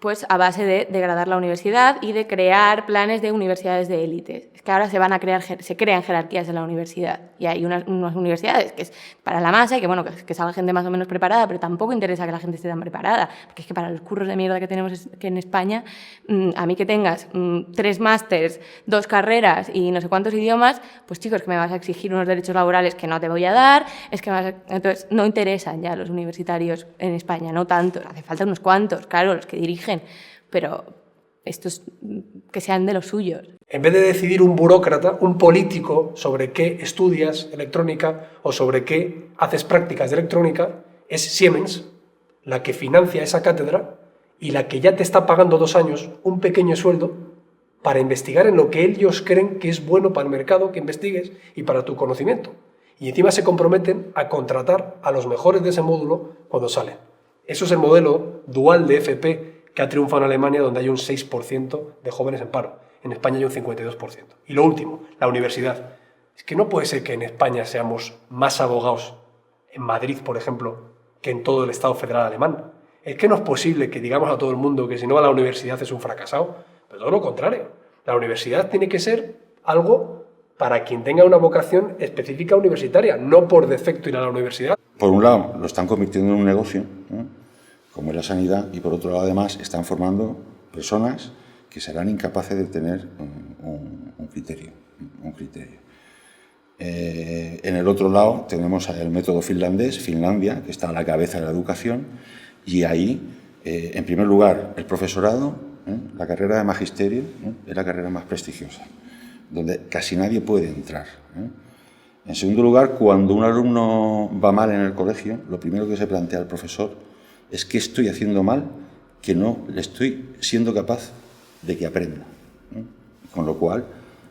Pues a base de degradar la universidad y de crear planes de universidades de élites. Es que ahora se crean jerarquías en la universidad, y hay unas universidades que es para la masa y que salga gente más o menos preparada, pero tampoco interesa que la gente esté tan preparada, porque es que para los curros de mierda que tenemos en España, a mí que tengas 3 másters, 2 carreras y no sé cuántos idiomas, pues chicos, que me vas a exigir unos derechos laborales que no te voy a dar, entonces no interesan ya los universitarios en España, no tantos, hace falta unos cuantos, claro, los que dirigen, pero estos que sean de los suyos. En vez de decidir un burócrata, un político, sobre qué estudias electrónica o sobre qué haces prácticas de electrónica, es Siemens la que financia esa cátedra y la que ya te está pagando 2 años un pequeño sueldo para investigar en lo que ellos creen que es bueno para el mercado que investigues y para tu conocimiento. Y encima se comprometen a contratar a los mejores de ese módulo cuando salen. Eso es el modelo dual de FP que ha triunfado en Alemania, donde hay un 6% de jóvenes en paro. En España hay un 52%. Y lo último, la universidad. Es que no puede ser que en España seamos más abogados en Madrid, por ejemplo, que en todo el Estado federal alemán. Es que no es posible que digamos a todo el mundo que si no va a la universidad es un fracasado. Pero todo lo contrario. La universidad tiene que ser algo para quien tenga una vocación específica universitaria, no por defecto ir a la universidad. Por un lado, lo están convirtiendo en un negocio, ¿no?, como es la sanidad, y por otro lado, además, están formando personas que serán incapaces de tener un criterio. En el otro lado tenemos el método finlandés, Finlandia, que está a la cabeza de la educación, y ahí, en primer lugar, el profesorado, la carrera de magisterio, es la carrera más prestigiosa, donde casi nadie puede entrar. En segundo lugar, cuando un alumno va mal en el colegio, lo primero que se plantea el profesor es qué estoy haciendo mal, que no le estoy siendo capaz de que aprenda, ¿no? Con lo cual,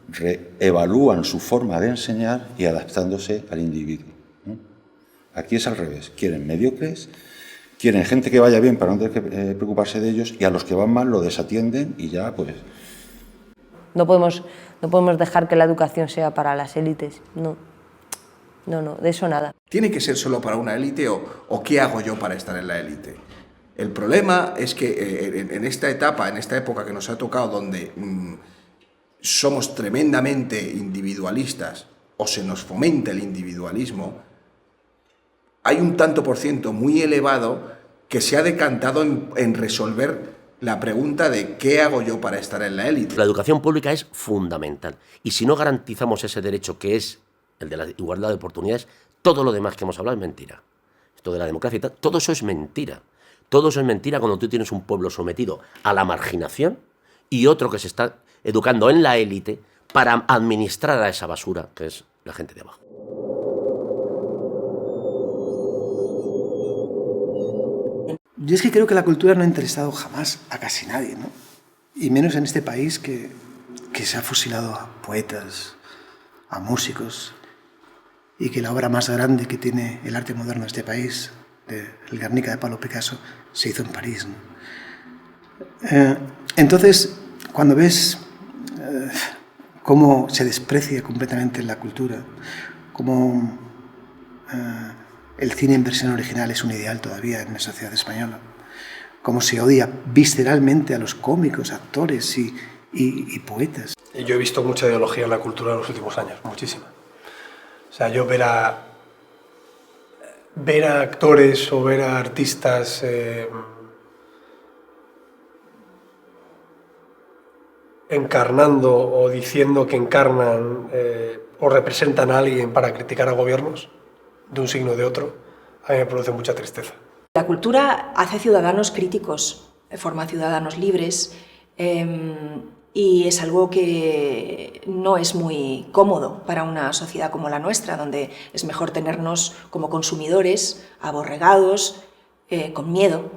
reevalúan su forma de enseñar y adaptándose al individuo, ¿no? Aquí es al revés. Quieren mediocres, quieren gente que vaya bien para no tener que preocuparse de ellos, y a los que van mal lo desatienden y ya pues... No podemos dejar que la educación sea para las élites, no, de eso nada. ¿Tiene que ser solo para una élite o qué hago yo para estar en la élite? El problema es que en esta etapa, en esta época que nos ha tocado, donde somos tremendamente individualistas o se nos fomenta el individualismo, hay un tanto por ciento muy elevado que se ha decantado en resolver la pregunta de ¿qué hago yo para estar en la élite? La educación pública es fundamental, y si no garantizamos ese derecho, que es el de la igualdad de oportunidades, todo lo demás que hemos hablado es mentira. Esto de la democracia y tal, todo eso es mentira. Todo eso es mentira cuando tú tienes un pueblo sometido a la marginación y otro que se está educando en la élite para administrar a esa basura que es la gente de abajo. Yo es que creo que la cultura no ha interesado jamás a casi nadie, ¿no? Y menos en este país que se ha fusilado a poetas, a músicos, y que la obra más grande que tiene el arte moderno de este país, el Guernica de Pablo Picasso, se hizo en París, ¿no? Entonces, cuando ves cómo se desprecia completamente la cultura, cómo el cine en versión original es un ideal todavía en la sociedad española, cómo se odia visceralmente a los cómicos, actores y poetas. Yo he visto mucha ideología en la cultura en los últimos años, muchísima. O sea, yo ver a actores o ver a artistas encarnando o diciendo que encarnan o representan a alguien para criticar a gobiernos de un signo o de otro, a mí me produce mucha tristeza. La cultura hace ciudadanos críticos, forma ciudadanos libres, y es algo que no es muy cómodo para una sociedad como la nuestra, donde es mejor tenernos como consumidores, aborregados, con miedo.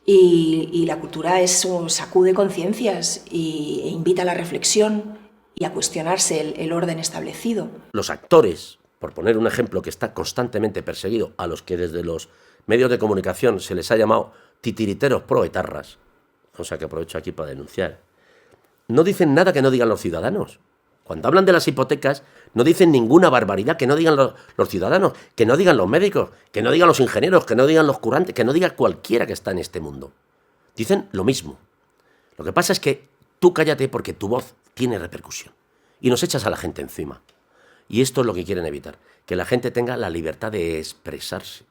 Y la cultura sacude conciencias e invita a la reflexión y a cuestionarse el orden establecido. Los actores, por poner un ejemplo que está constantemente perseguido, a los que desde los medios de comunicación se les ha llamado titiriteros proetarras, cosa que aprovecho aquí para denunciar, no dicen nada que no digan los ciudadanos. Cuando hablan de las hipotecas, no dicen ninguna barbaridad que no digan los ciudadanos, que no digan los médicos, que no digan los ingenieros, que no digan los curantes, que no diga cualquiera que está en este mundo. Dicen lo mismo. Lo que pasa es que tú cállate porque tu voz tiene repercusión. Y nos echas a la gente encima. Y esto es lo que quieren evitar, que la gente tenga la libertad de expresarse.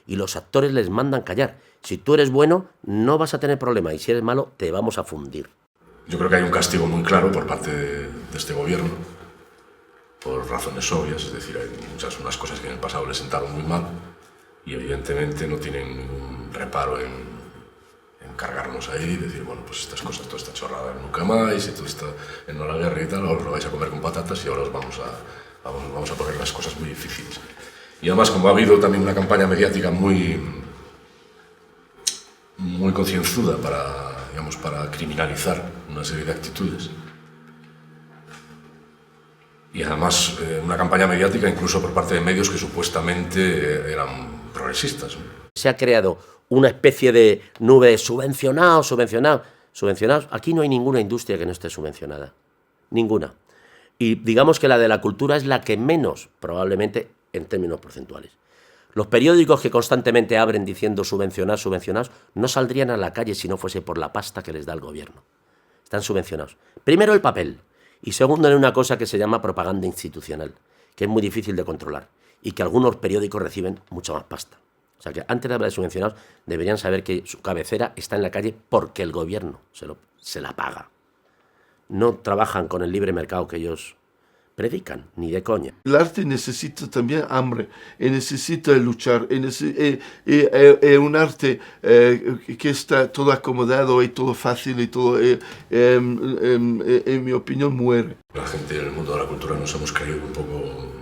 Y los actores les mandan callar. Si tú eres bueno, no vas a tener problema, y si eres malo, te vamos a fundir. Yo creo que hay un castigo muy claro por parte de este gobierno, por razones obvias, es decir, hay unas cosas que en el pasado les sentaron muy mal y evidentemente no tienen ningún reparo en cargarnos ahí y decir, bueno, pues estas cosas, toda esta chorrada nunca más, y todo esto en la guerra y tal, os lo vais a comer con patatas y ahora os vamos a poner las cosas muy difíciles. Y además, como ha habido también una campaña mediática muy concienzuda para criminalizar una serie de actitudes. Y además una campaña mediática incluso por parte de medios que supuestamente eran progresistas. Se ha creado una especie de nube subvencionados. Aquí no hay ninguna industria que no esté subvencionada. Ninguna. Y digamos que la de la cultura es la que menos, probablemente, en términos porcentuales. Los periódicos que constantemente abren diciendo subvencionados, no saldrían a la calle si no fuese por la pasta que les da el gobierno. Están subvencionados. Primero el papel y segundo en una cosa que se llama propaganda institucional, que es muy difícil de controlar y que algunos periódicos reciben mucha más pasta. O sea que antes de hablar de subvencionados deberían saber que su cabecera está en la calle porque el gobierno se la paga. No trabajan con el libre mercado que ellos predican, ni de coña. El arte necesita también hambre, y necesita luchar, es un arte que está todo acomodado y todo fácil y todo, en mi opinión, muere. La gente en el mundo de la cultura nos hemos creído un poco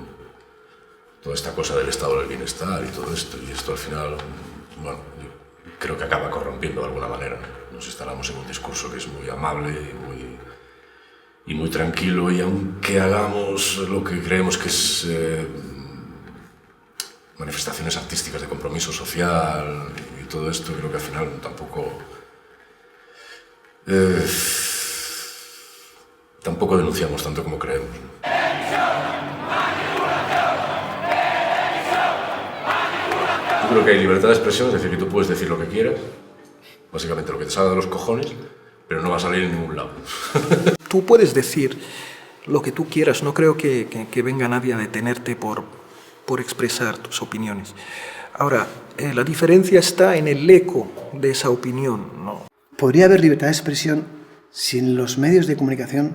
toda esta cosa del estado del bienestar y todo esto, y esto al final, bueno, yo creo que acaba corrompiendo de alguna manera. Nos instalamos en un discurso que es muy amable y muy tranquilo, y aunque hagamos lo que creemos que es manifestaciones artísticas de compromiso social y todo esto, creo que al final tampoco denunciamos tanto como creemos. Yo creo que hay libertad de expresión, es decir, que tú puedes decir lo que quieras, básicamente lo que te salga de los cojones, pero no va a salir en ningún lado. Tú puedes decir lo que tú quieras, no creo que venga nadie a detenerte por expresar tus opiniones. Ahora, la diferencia está en el eco de esa opinión, ¿no? Podría haber libertad de expresión si en los medios de comunicación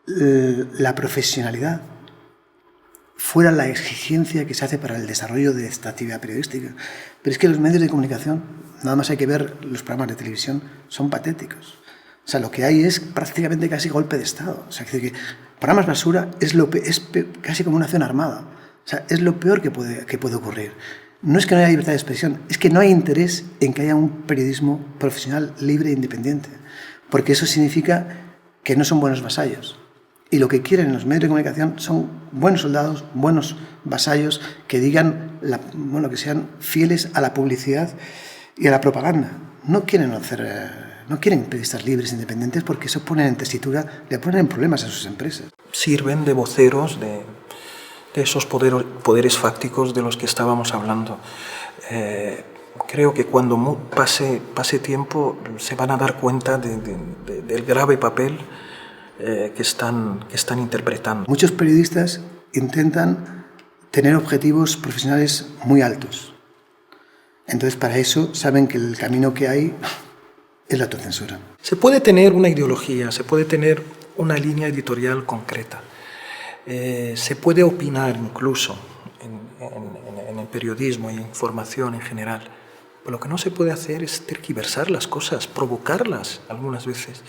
la profesionalidad fuera la exigencia que se hace para el desarrollo de esta actividad periodística. Pero es que los medios de comunicación, nada más hay que ver los programas de televisión, son patéticos. O sea, lo que hay es prácticamente casi golpe de Estado. O sea, que programas basura es casi como una acción armada. O sea, es lo peor que puede ocurrir. no es que no haya libertad de expresión, es que no hay interés en que haya un periodismo profesional libre e independiente, porque eso significa que no son buenos vasallos. Y lo que quieren los medios de comunicación son buenos soldados, buenos vasallos que digan, que sean fieles a la publicidad y a la propaganda. No quieren periodistas libres e independientes porque eso pone en tesitura, le ponen en problemas a sus empresas. Sirven de voceros de esos poderes fácticos de los que estábamos hablando. Creo que cuando pase tiempo se van a dar cuenta del grave papel que están interpretando. Muchos periodistas intentan tener objetivos profesionales muy altos. Entonces, para eso saben que el camino que hay es la autocensura. Se puede tener una ideología, se puede tener una línea editorial concreta. Se puede opinar incluso en el periodismo y en información en general. Pero lo que no se puede hacer es tergiversar las cosas, provocarlas algunas veces,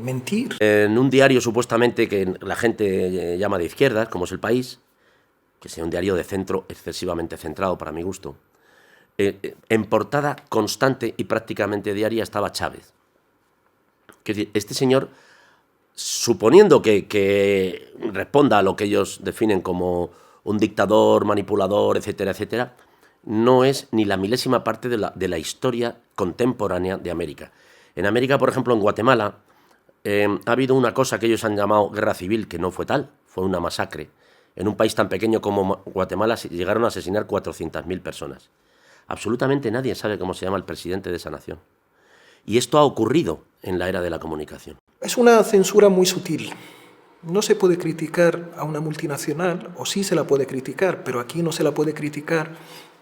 mentir. En un diario supuestamente que la gente llama de izquierdas, como es El País, que sea un diario de centro excesivamente centrado para mi gusto, en portada constante y prácticamente diaria estaba Chávez. Este señor, suponiendo que responda a lo que ellos definen como un dictador, manipulador, etcétera, etcétera, no es ni la milésima parte de la historia contemporánea de América. En América, por ejemplo, en Guatemala, ha habido una cosa que ellos han llamado guerra civil, que no fue tal, fue una masacre. En un país tan pequeño como Guatemala llegaron a asesinar 400.000 personas. Absolutamente nadie sabe cómo se llama el presidente de esa nación. Y esto ha ocurrido en la era de la comunicación. Es una censura muy sutil. No se puede criticar a una multinacional, o sí se la puede criticar, pero aquí no se la puede criticar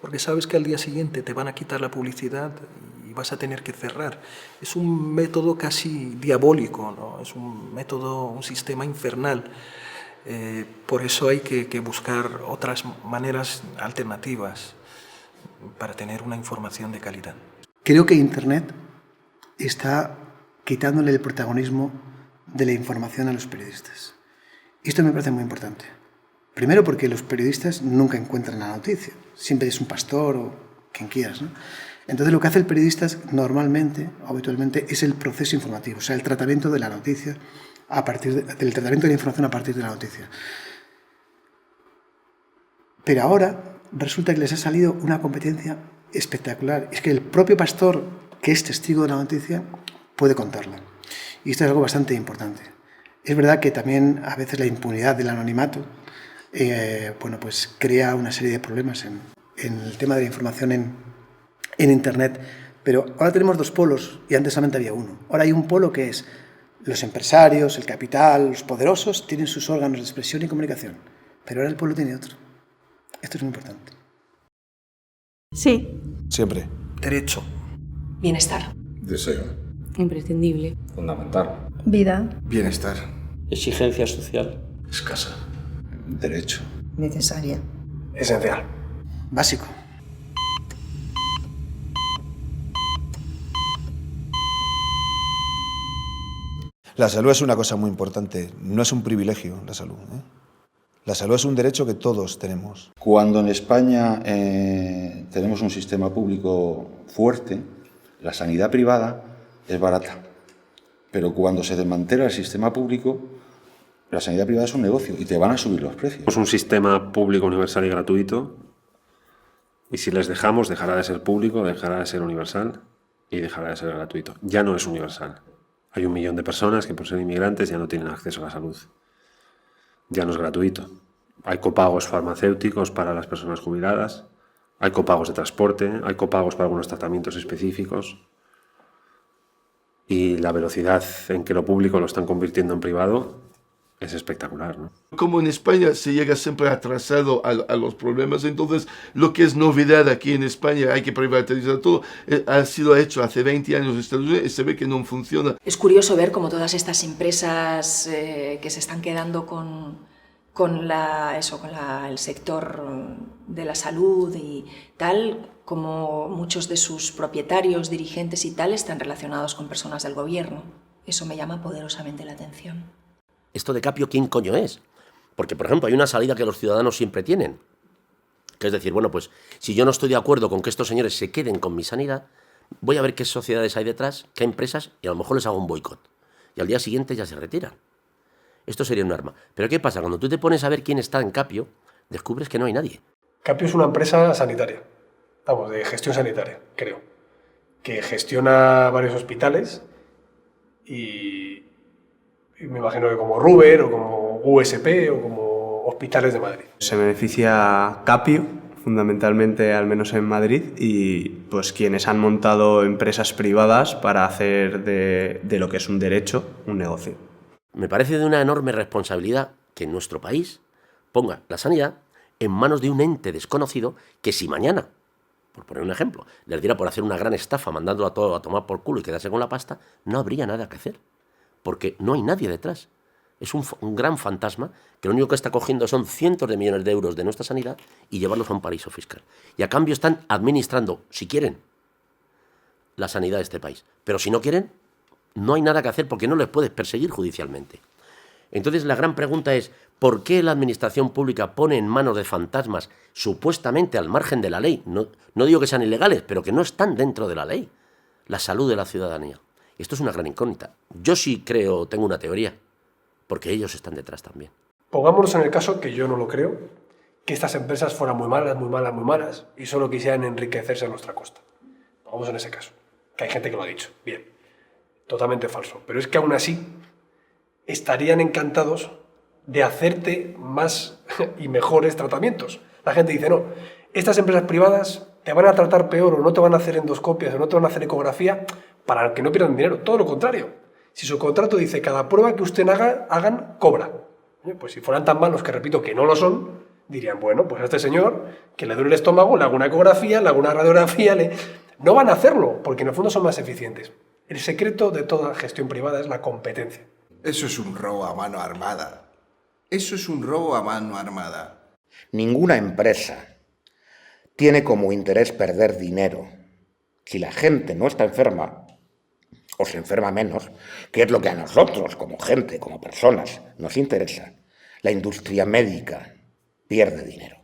porque sabes que al día siguiente te van a quitar la publicidad y vas a tener que cerrar. Es un método casi diabólico, ¿no? Es un método, un sistema infernal. Por eso hay que buscar otras maneras alternativas para tener una información de calidad. Creo que Internet está quitándole el protagonismo de la información a los periodistas. Y esto me parece muy importante. Primero porque los periodistas nunca encuentran la noticia. Siempre es un pastor o quien quieras, ¿no? Entonces lo que hace el periodista normalmente, o habitualmente, es el proceso informativo, o sea, el tratamiento de la noticia del tratamiento de la información a partir de la noticia. Pero ahora resulta que les ha salido una competencia espectacular. Es que el propio pastor, que es testigo de la noticia, puede contarla. Y esto es algo bastante importante. Es verdad que también a veces la impunidad del anonimato pues crea una serie de problemas en el tema de la información en Internet. Pero ahora tenemos dos polos y antes solamente había uno. Ahora hay un polo que es los empresarios, el capital, los poderosos tienen sus órganos de expresión y comunicación. Pero ahora el pueblo tiene otro. Esto es muy importante. Sí. Siempre. Derecho. Bienestar. Deseo. Imprescindible. Fundamental. Vida. Bienestar. Exigencia social. Escasa. Derecho. Necesaria. Esencial. Básico. La salud es una cosa muy importante, no es un privilegio la salud, ¿eh? La salud es un derecho que todos tenemos. Cuando en España tenemos un sistema público fuerte, la sanidad privada es barata. Pero cuando se desmantela el sistema público, la sanidad privada es un negocio y te van a subir los precios. Es un sistema público, universal y gratuito. Y si les dejamos, dejará de ser público, dejará de ser universal y dejará de ser gratuito. Ya no es universal. Hay 1 millón de personas que por ser inmigrantes ya no tienen acceso a la salud. Ya no es gratuito. Hay copagos farmacéuticos para las personas jubiladas, hay copagos de transporte, hay copagos para algunos tratamientos específicos y la velocidad en que lo público lo están convirtiendo en privado es espectacular, ¿no? Como en España se llega siempre atrasado a los problemas, entonces lo que es novedad aquí en España, hay que privatizar todo, ha sido hecho hace 20 años en Estados Unidos y se ve que no funciona. Es curioso ver cómo todas estas empresas que se están quedando con el sector de la salud y tal, como muchos de sus propietarios, dirigentes y tal, están relacionados con personas del gobierno. Eso me llama poderosamente la atención. ¿Esto de Capio quién coño es? Porque, por ejemplo, hay una salida que los ciudadanos siempre tienen. Que es decir, bueno, pues si yo no estoy de acuerdo con que estos señores se queden con mi sanidad, voy a ver qué sociedades hay detrás, qué empresas, y a lo mejor les hago un boicot. Y al día siguiente ya se retiran. Esto sería un arma. Pero ¿qué pasa? Cuando tú te pones a ver quién está en Capio, descubres que no hay nadie. Capio es una empresa sanitaria, vamos, de gestión sanitaria, creo, que gestiona varios hospitales y me imagino que como Ruber o como USP o como hospitales de Madrid. Se beneficia Capio, fundamentalmente, al menos en Madrid, y pues quienes han montado empresas privadas para hacer de lo que es un derecho un negocio. Me parece de una enorme responsabilidad que en nuestro país ponga la sanidad en manos de un ente desconocido que si mañana, por poner un ejemplo, les diera por hacer una gran estafa mandándolo a todo a tomar por culo y quedarse con la pasta, no habría nada que hacer, porque no hay nadie detrás. Es un gran fantasma que lo único que está cogiendo son cientos de millones de euros de nuestra sanidad y llevarlos a un paraíso fiscal. Y a cambio están administrando, si quieren, la sanidad de este país. Pero si no quieren, no hay nada que hacer porque no les puedes perseguir judicialmente. Entonces la gran pregunta es, ¿por qué la administración pública pone en manos de fantasmas supuestamente al margen de la ley? No digo que sean ilegales, pero que no están dentro de la ley, la salud de la ciudadanía. Esto es una gran incógnita. Yo sí creo, tengo una teoría, porque ellos están detrás también. Pongámonos en el caso, que yo no lo creo, que estas empresas fueran muy malas, muy malas, muy malas y solo quisieran enriquecerse a nuestra costa. Pongamos en ese caso, que hay gente que lo ha dicho. Bien, totalmente falso. Pero es que aún así estarían encantados de hacerte más y mejores tratamientos. La gente dice, no, estas empresas privadas te van a tratar peor o no te van a hacer endoscopias o no te van a hacer ecografía para que no pierdan dinero. Todo lo contrario. Si su contrato dice cada prueba que usted hagan, cobra. Pues si fueran tan malos, que repito que no lo son, dirían, bueno, pues a este señor que le duele el estómago, le hago una ecografía, le hago una radiografía, no van a hacerlo, porque en el fondo son más eficientes. El secreto de toda gestión privada es la competencia. Eso es un robo a mano armada. Eso es un robo a mano armada. Ninguna empresa tiene como interés perder dinero. Si la gente no está enferma, o se enferma menos, que es lo que a nosotros, como gente, como personas, nos interesa, la industria médica pierde dinero.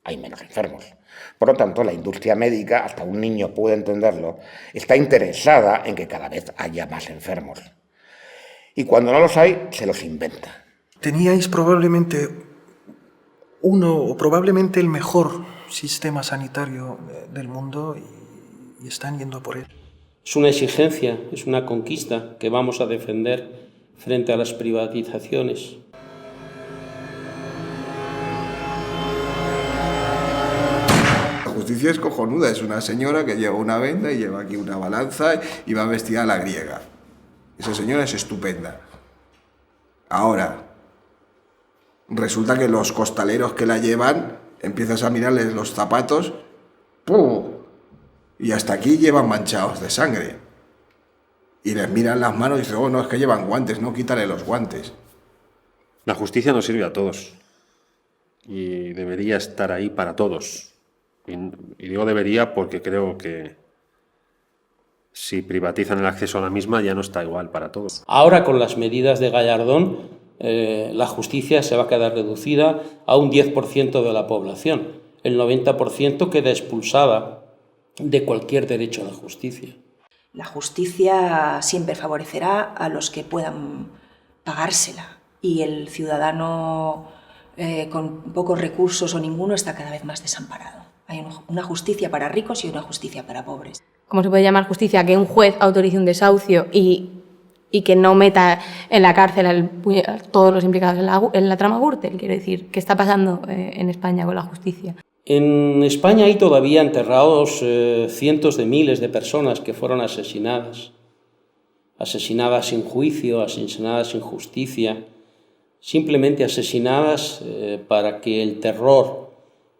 Hay menos enfermos. Por lo tanto, la industria médica, hasta un niño puede entenderlo, está interesada en que cada vez haya más enfermos. Y cuando no los hay, se los inventa. Teníais probablemente uno o probablemente el mejor sistema sanitario del mundo y están yendo por él. Es una exigencia, es una conquista que vamos a defender frente a las privatizaciones. La justicia es cojonuda, es una señora que lleva una venda y lleva aquí una balanza y va vestida a la griega. Esa señora es estupenda. Ahora, resulta que los costaleros que la llevan, empiezas a mirarles los zapatos, ¡pum! Y hasta aquí llevan manchados de sangre. Y les miran las manos y dicen, oh, no, es que llevan guantes, no, quítale los guantes. La justicia nos sirve a todos. Y debería estar ahí para todos. Y digo debería porque creo que si privatizan el acceso a la misma ya no está igual para todos. Ahora con las medidas de Gallardón, la justicia se va a quedar reducida a un 10% de la población. El 90% queda expulsada de cualquier derecho a la justicia. La justicia siempre favorecerá a los que puedan pagársela y el ciudadano con pocos recursos o ninguno está cada vez más desamparado. Hay una justicia para ricos y una justicia para pobres. ¿Cómo se puede llamar justicia? Que un juez autorice un desahucio y que no meta en la cárcel a todos los implicados en la trama Gürtel. Quiero decir, ¿qué está pasando en España con la justicia? En España hay todavía enterrados cientos de miles de personas que fueron asesinadas sin juicio, asesinadas sin justicia, simplemente asesinadas para que el terror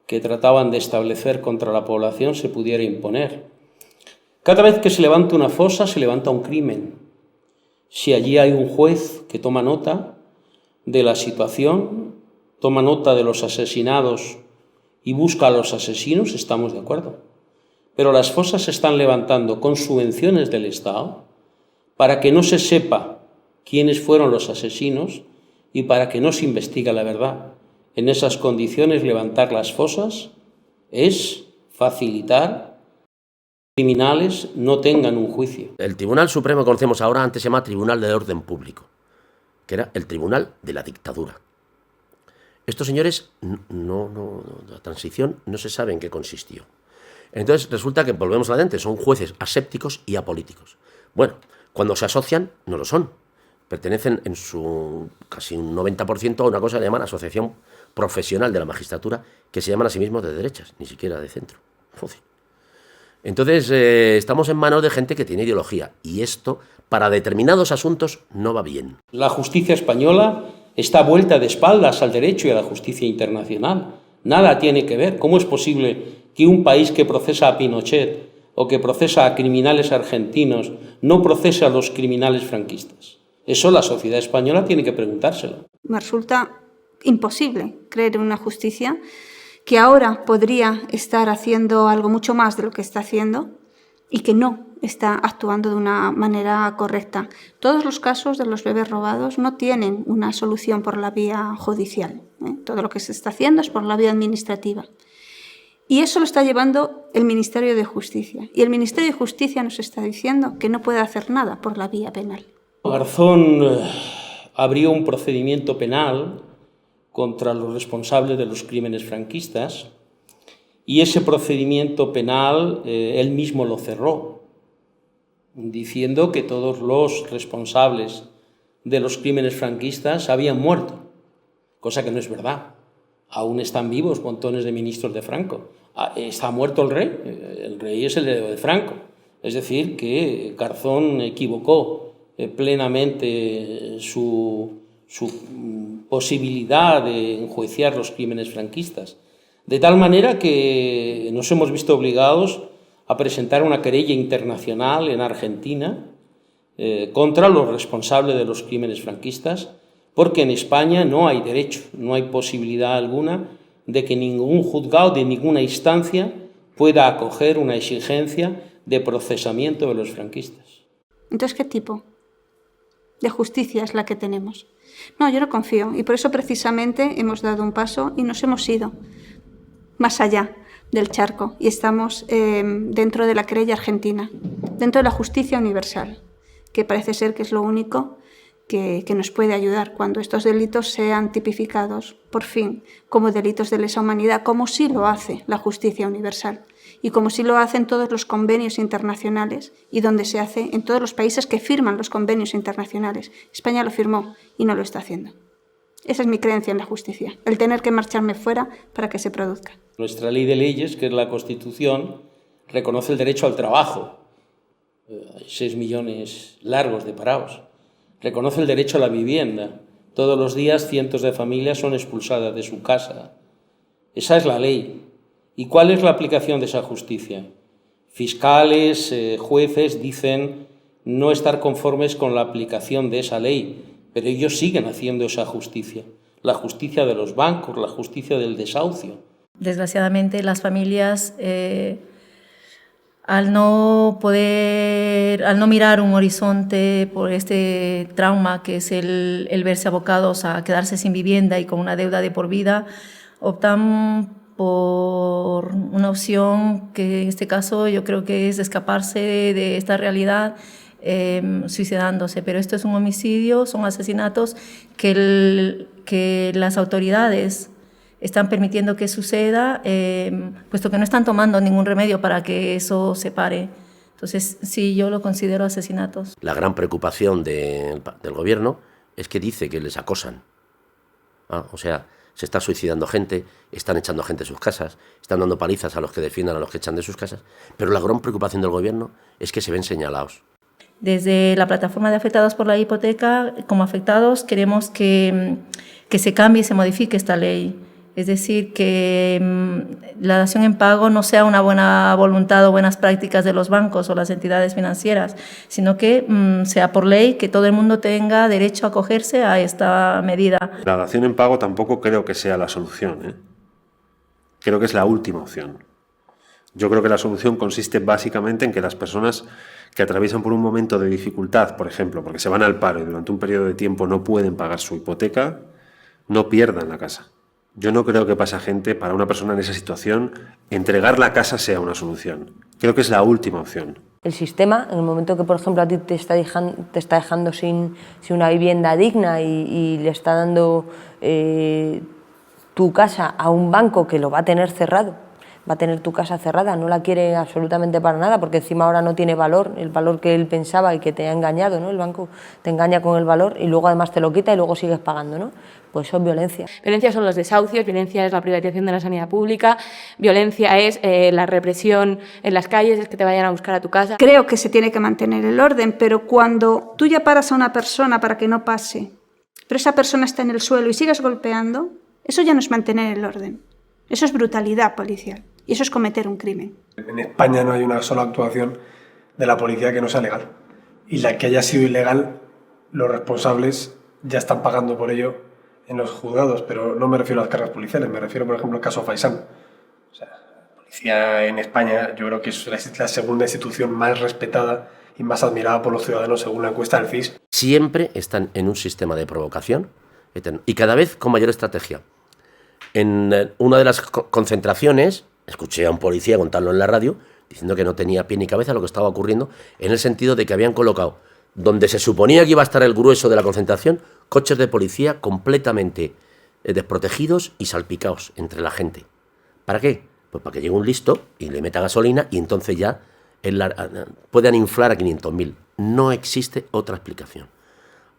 que trataban de establecer contra la población se pudiera imponer. Cada vez que se levanta una fosa, se levanta un crimen. Si allí hay un juez que toma nota de la situación, toma nota de los asesinados y busca a los asesinos, estamos de acuerdo. Pero las fosas se están levantando con subvenciones del Estado para que no se sepa quiénes fueron los asesinos y para que no se investigue la verdad. En esas condiciones, levantar las fosas es facilitar que criminales no tengan un juicio. El Tribunal Supremo que conocemos ahora antes se llama Tribunal de Orden Público, que era el Tribunal de la Dictadura. Estos señores, la transición no se sabe en qué consistió. Entonces resulta que, volvemos adelante, son jueces asépticos y apolíticos. Bueno, cuando se asocian, no lo son. Pertenecen en su casi un 90% a una cosa que llaman Asociación Profesional de la Magistratura, que se llaman a sí mismos de derechas, ni siquiera de centro. Fácil. Entonces, estamos en manos de gente que tiene ideología, y esto, para determinados asuntos, no va bien. La justicia española está vuelta de espaldas al derecho y a la justicia internacional. Nada tiene que ver. ¿Cómo es posible que un país que procesa a Pinochet o que procesa a criminales argentinos no procese a los criminales franquistas? Eso la sociedad española tiene que preguntárselo. Me resulta imposible creer en una justicia que ahora podría estar haciendo algo mucho más de lo que está haciendo y que no está actuando de una manera correcta. Todos los casos de los bebés robados no tienen una solución por la vía judicial. Todo lo que se está haciendo es por la vía administrativa. Y eso lo está llevando el Ministerio de Justicia. Y el Ministerio de Justicia nos está diciendo que no puede hacer nada por la vía penal. Garzón abrió un procedimiento penal contra los responsables de los crímenes franquistas y ese procedimiento penal él mismo lo cerró, diciendo que todos los responsables de los crímenes franquistas habían muerto, cosa que no es verdad. Aún están vivos montones de ministros de Franco. Está muerto el rey es el de Franco. Es decir, que Garzón equivocó plenamente su posibilidad de enjuiciar los crímenes franquistas, de tal manera que nos hemos visto obligados a presentar una querella internacional en Argentina contra los responsables de los crímenes franquistas, porque en España no hay derecho, no hay posibilidad alguna de que ningún juzgado de ninguna instancia pueda acoger una exigencia de procesamiento de los franquistas. Entonces, ¿qué tipo de justicia es la que tenemos? No, yo no confío, y por eso precisamente hemos dado un paso y nos hemos ido más allá del charco y estamos dentro de la querella argentina, dentro de la justicia universal, que parece ser que es lo único que nos puede ayudar cuando estos delitos sean tipificados, por fin, como delitos de lesa humanidad, como sí lo hace la justicia universal y como sí lo hacen todos los convenios internacionales y donde se hace en todos los países que firman los convenios internacionales. España lo firmó y no lo está haciendo. Esa es mi creencia en la justicia, el tener que marcharme fuera para que se produzca. Nuestra ley de leyes, que es la Constitución, reconoce el derecho al trabajo. Hay 6 millones largos de parados. Reconoce el derecho a la vivienda. Todos los días cientos de familias son expulsadas de su casa. Esa es la ley. ¿Y cuál es la aplicación de esa justicia? Fiscales, jueces dicen no estar conformes con la aplicación de esa ley, pero ellos siguen haciendo esa justicia. La justicia de los bancos, la justicia del desahucio. Desgraciadamente las familias, al no mirar un horizonte por este trauma que es el verse abocados a quedarse sin vivienda y con una deuda de por vida, optan por una opción que en este caso yo creo que es escaparse de esta realidad suicidándose. Pero esto es un homicidio, son asesinatos que las autoridades están permitiendo que suceda, puesto que no están tomando ningún remedio para que eso se pare. Entonces, sí, yo lo considero asesinatos. La gran preocupación del gobierno es que dice que les acosan. O sea, se está suicidando gente, están echando gente de sus casas, están dando palizas a los que defiendan a los que echan de sus casas, pero la gran preocupación del gobierno es que se ven señalados. Desde la plataforma de afectados por la hipoteca, como afectados, queremos que se cambie y se modifique esta ley. Es decir, que la dación en pago no sea una buena voluntad o buenas prácticas de los bancos o las entidades financieras, sino que sea por ley que todo el mundo tenga derecho a acogerse a esta medida. La dación en pago tampoco creo que sea la solución, Creo que es la última opción. Yo creo que la solución consiste básicamente en que las personas que atraviesan por un momento de dificultad, por ejemplo, porque se van al paro y durante un periodo de tiempo no pueden pagar su hipoteca, no pierdan la casa. Yo no creo que para esa gente, para una persona en esa situación, entregar la casa sea una solución. Creo que es la última opción. El sistema, en el momento que, por ejemplo, a ti te está dejando sin una vivienda digna y le está dando tu casa a un banco que lo va a tener cerrado, va a tener tu casa cerrada, no la quiere absolutamente para nada, porque encima ahora no tiene valor, el valor que él pensaba y que te ha engañado, ¿no? El banco te engaña con el valor y luego además te lo quita y luego sigues pagando, ¿no? Pues eso es violencia. Violencia son los desahucios, violencia es la privatización de la sanidad pública, violencia es la represión en las calles, es que te vayan a buscar a tu casa. Creo que se tiene que mantener el orden, pero cuando tú ya paras a una persona para que no pase, pero esa persona está en el suelo y sigues golpeando, eso ya no es mantener el orden. Eso es brutalidad policial y eso es cometer un crimen. En España no hay una sola actuación de la policía que no sea legal. Y la que haya sido ilegal, los responsables ya están pagando por ello en los juzgados, pero no me refiero a las cargas policiales, me refiero, por ejemplo, al caso Faisán. O sea, la policía en España yo creo que es la segunda institución más respetada y más admirada por los ciudadanos según la encuesta del CIS. Siempre están en un sistema de provocación y cada vez con mayor estrategia. En una de las concentraciones, escuché a un policía contarlo en la radio, diciendo que no tenía pie ni cabeza lo que estaba ocurriendo, en el sentido de que habían colocado, donde se suponía que iba a estar el grueso de la concentración, coches de policía completamente desprotegidos y salpicados entre la gente. ¿Para qué? Pues para que llegue un listo y le meta gasolina y entonces ya puedan inflar a 500.000. No existe otra explicación.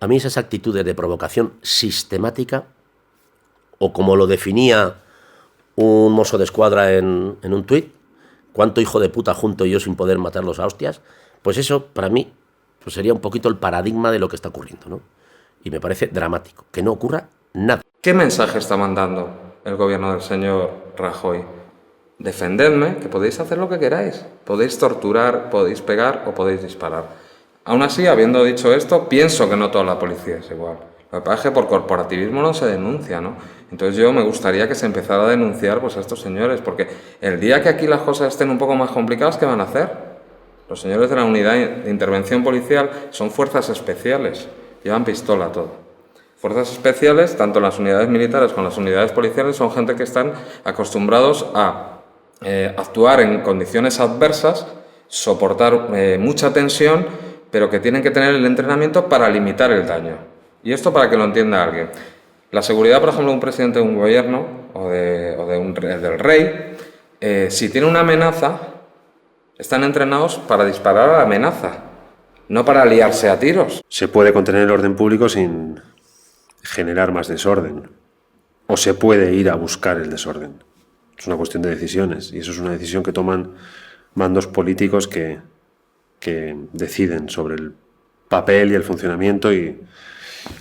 A mí esas actitudes de provocación sistemática, o como lo definía un mozo de escuadra en un tuit, cuánto hijo de puta junto yo sin poder matarlos a hostias, pues eso para mí pues sería un poquito el paradigma de lo que está ocurriendo, ¿no? Y me parece dramático, que no ocurra nada. ¿Qué mensaje está mandando el gobierno del señor Rajoy? Defendedme, que podéis hacer lo que queráis. Podéis torturar, podéis pegar o podéis disparar. Aún así, habiendo dicho esto, pienso que no toda la policía es igual. Lo que pasa es que por corporativismo no se denuncia, ¿no? Entonces yo me gustaría que se empezara a denunciar pues, a estos señores, porque el día que aquí las cosas estén un poco más complicadas, ¿qué van a hacer? Los señores de la unidad de intervención policial son fuerzas especiales, llevan pistola todo. Fuerzas especiales, tanto las unidades militares como las unidades policiales, son gente que están acostumbrados a actuar en condiciones adversas, soportar mucha tensión, pero que tienen que tener el entrenamiento para limitar el daño. Y esto para que lo entienda alguien. La seguridad, por ejemplo, de un presidente de un gobierno o del rey, si tiene una amenaza, están entrenados para disparar a la amenaza, no para liarse a tiros. Se puede contener el orden público sin generar más desorden, o se puede ir a buscar el desorden. Es una cuestión de decisiones, y eso es una decisión que toman mandos políticos que deciden sobre el papel y el funcionamiento y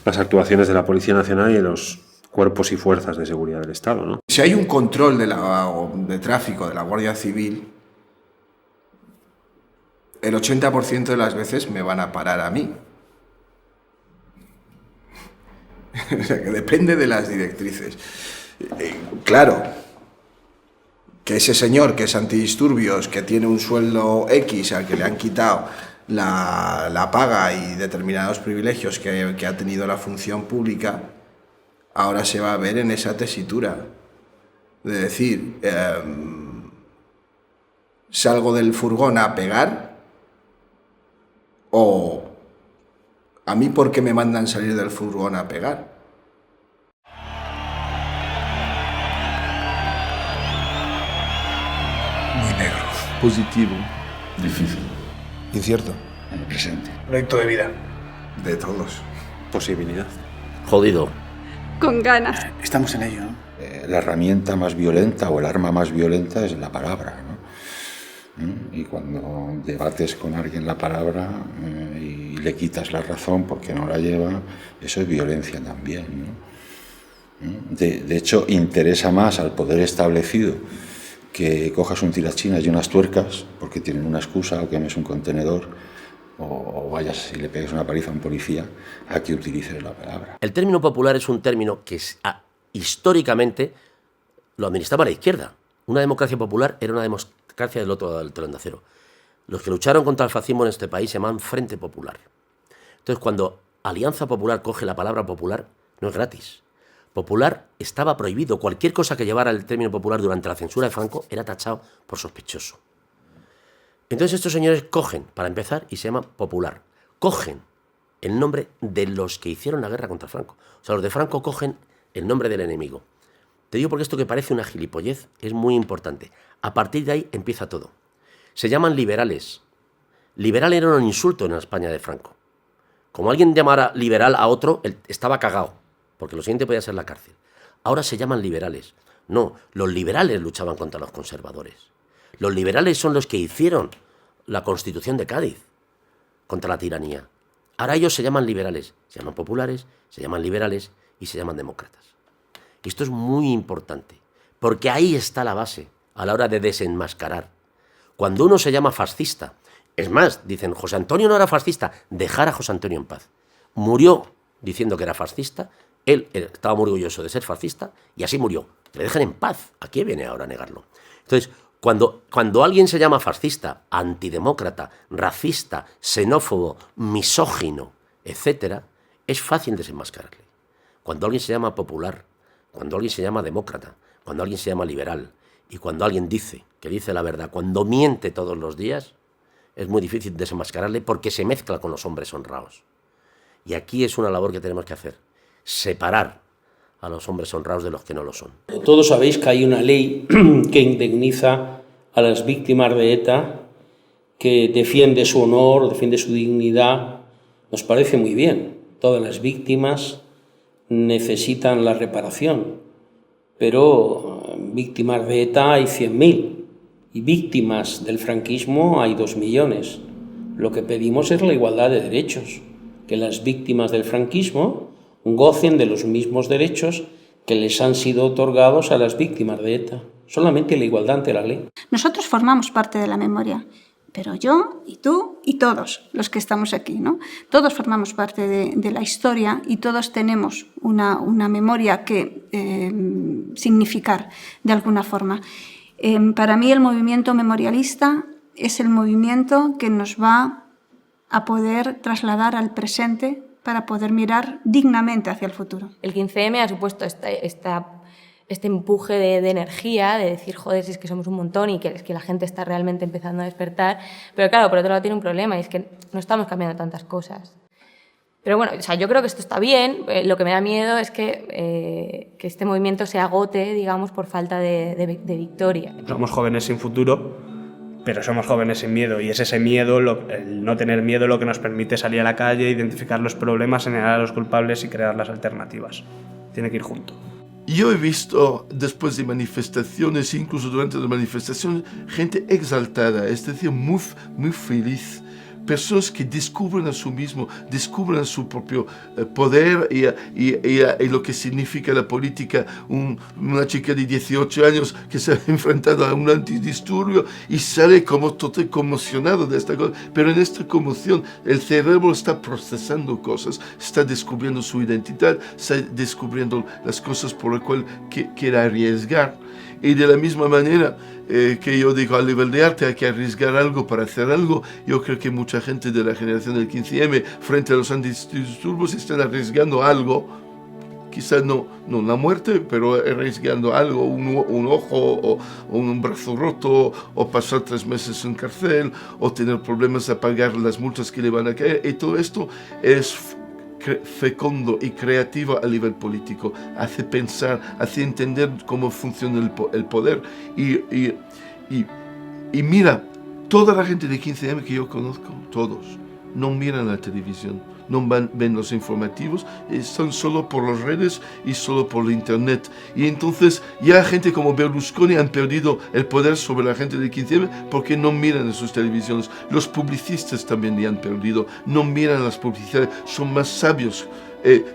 las actuaciones de la Policía Nacional y de los cuerpos y fuerzas de seguridad del Estado, ¿no? Si hay un control de tráfico de la Guardia Civil, el 80% de las veces me van a parar a mí. O sea, que depende de las directrices. Claro, que ese señor que es antidisturbios, que tiene un sueldo X al que le han quitado la paga y determinados privilegios que ha tenido la función pública, ahora se va a ver en esa tesitura de decir, salgo del furgón a pegar, o a mí ¿por qué me mandan salir del furgón a pegar? Muy negro. Positivo. Difícil. Incierto. En el presente. Proyecto de vida. De todos. Posibilidad. Jodido. Con ganas. Estamos en ello, ¿no? La herramienta más violenta o el arma más violenta es la palabra, ¿no? Y cuando debates con alguien la palabra y le quitas la razón porque no la lleva, eso es violencia también, ¿no? De hecho, interesa más al poder establecido que cojas un tirachinas y unas tuercas porque tienen una excusa, o quemes un contenedor o vayas y le pegues una paliza a un policía, a que utilices la palabra. El término popular es un término que históricamente lo administraba la izquierda. Una democracia popular era una democracia del otro lado del telón de acero. Los que lucharon contra el fascismo en este país se llaman Frente Popular. Entonces, cuando Alianza Popular coge la palabra popular, no es gratis. Popular estaba prohibido. Cualquier cosa que llevara el término popular durante la censura de Franco era tachado por sospechoso. Entonces estos señores cogen, para empezar, y se llaman popular. Cogen el nombre de los que hicieron la guerra contra Franco. O sea, los de Franco cogen el nombre del enemigo. Te digo porque esto que parece una gilipollez es muy importante. A partir de ahí empieza todo. Se llaman liberales. Liberal era un insulto en la España de Franco. Como alguien llamara liberal a otro, él estaba cagado, porque lo siguiente podía ser la cárcel. Ahora se llaman liberales. No, los liberales luchaban contra los conservadores. Los liberales son los que hicieron la Constitución de Cádiz contra la tiranía. Ahora ellos se llaman liberales, se llaman populares, se llaman liberales y se llaman demócratas. Y esto es muy importante, porque ahí está la base a la hora de desenmascarar. Cuando uno se llama fascista, es más, dicen, José Antonio no era fascista, dejar a José Antonio en paz. Murió diciendo que era fascista, él estaba muy orgulloso de ser fascista y así murió. Le dejan en paz. ¿A qué viene ahora a negarlo? Entonces, cuando alguien se llama fascista, antidemócrata, racista, xenófobo, misógino, etc., es fácil desenmascararle. Cuando alguien se llama popular, cuando alguien se llama demócrata, cuando alguien se llama liberal y cuando alguien dice que dice la verdad, cuando miente todos los días, es muy difícil desenmascararle porque se mezcla con los hombres honrados. Y aquí es una labor que tenemos que hacer, separar a los hombres honrados de los que no lo son. Todos sabéis que hay una ley que indemniza a las víctimas de ETA, que defiende su honor, defiende su dignidad. Nos parece muy bien. Todas las víctimas necesitan la reparación, pero víctimas de ETA hay 100.000 y víctimas del franquismo hay 2 millones. Lo que pedimos es la igualdad de derechos, que las víctimas del franquismo gocen de los mismos derechos que les han sido otorgados a las víctimas de ETA. Solamente la igualdad ante la ley. Nosotros formamos parte de la memoria, pero yo y tú y todos los que estamos aquí, ¿no? Todos formamos parte de la historia y todos tenemos una memoria que significar de alguna forma. Para mí el movimiento memorialista es el movimiento que nos va a poder trasladar al presente para poder mirar dignamente hacia el futuro. El 15M ha supuesto este empuje de energía, de decir, joder, si es que somos un montón y que la gente está realmente empezando a despertar. Pero claro, por otro lado tiene un problema y es que no estamos cambiando tantas cosas. Pero bueno, o sea, yo creo que esto está bien. Lo que me da miedo es que este movimiento se agote, digamos, por falta de victoria. Somos jóvenes sin futuro, pero somos jóvenes sin miedo, y es ese miedo, el no tener miedo, lo que nos permite salir a la calle, identificar los problemas, señalar a los culpables y crear las alternativas. Tiene que ir junto. Yo he visto después de manifestaciones, incluso durante las manifestaciones, gente exaltada, es decir, muy feliz. Personas que descubren a sí mismo, descubren a su propio poder y lo que significa la política. Una chica de 18 años que se ha enfrentado a un antidisturbio y sale como todo conmocionado de esta cosa. Pero en esta conmoción el cerebro está procesando cosas, está descubriendo su identidad, está descubriendo las cosas por las cuales quiere arriesgar. Y de la misma manera que yo digo, a nivel de arte hay que arriesgar algo para hacer algo, yo creo que mucha gente de la generación del 15M frente a los antidisturbios están arriesgando algo, quizás no la muerte, pero arriesgando algo, un ojo o un brazo roto, o pasar 3 meses en cárcel, o tener problemas a pagar las multas que le van a caer. Y todo esto es fecundo y creativo a nivel político, hace pensar, hace entender cómo funciona el poder y mira, toda la gente de 15M que yo conozco, todos, no miran la televisión, no ven los informativos, están solo por las redes y solo por la internet. Y entonces ya gente como Berlusconi han perdido el poder sobre la gente del 15M porque no miran en sus televisiones. Los publicistas también ya han perdido, no miran las publicidades, son más sabios,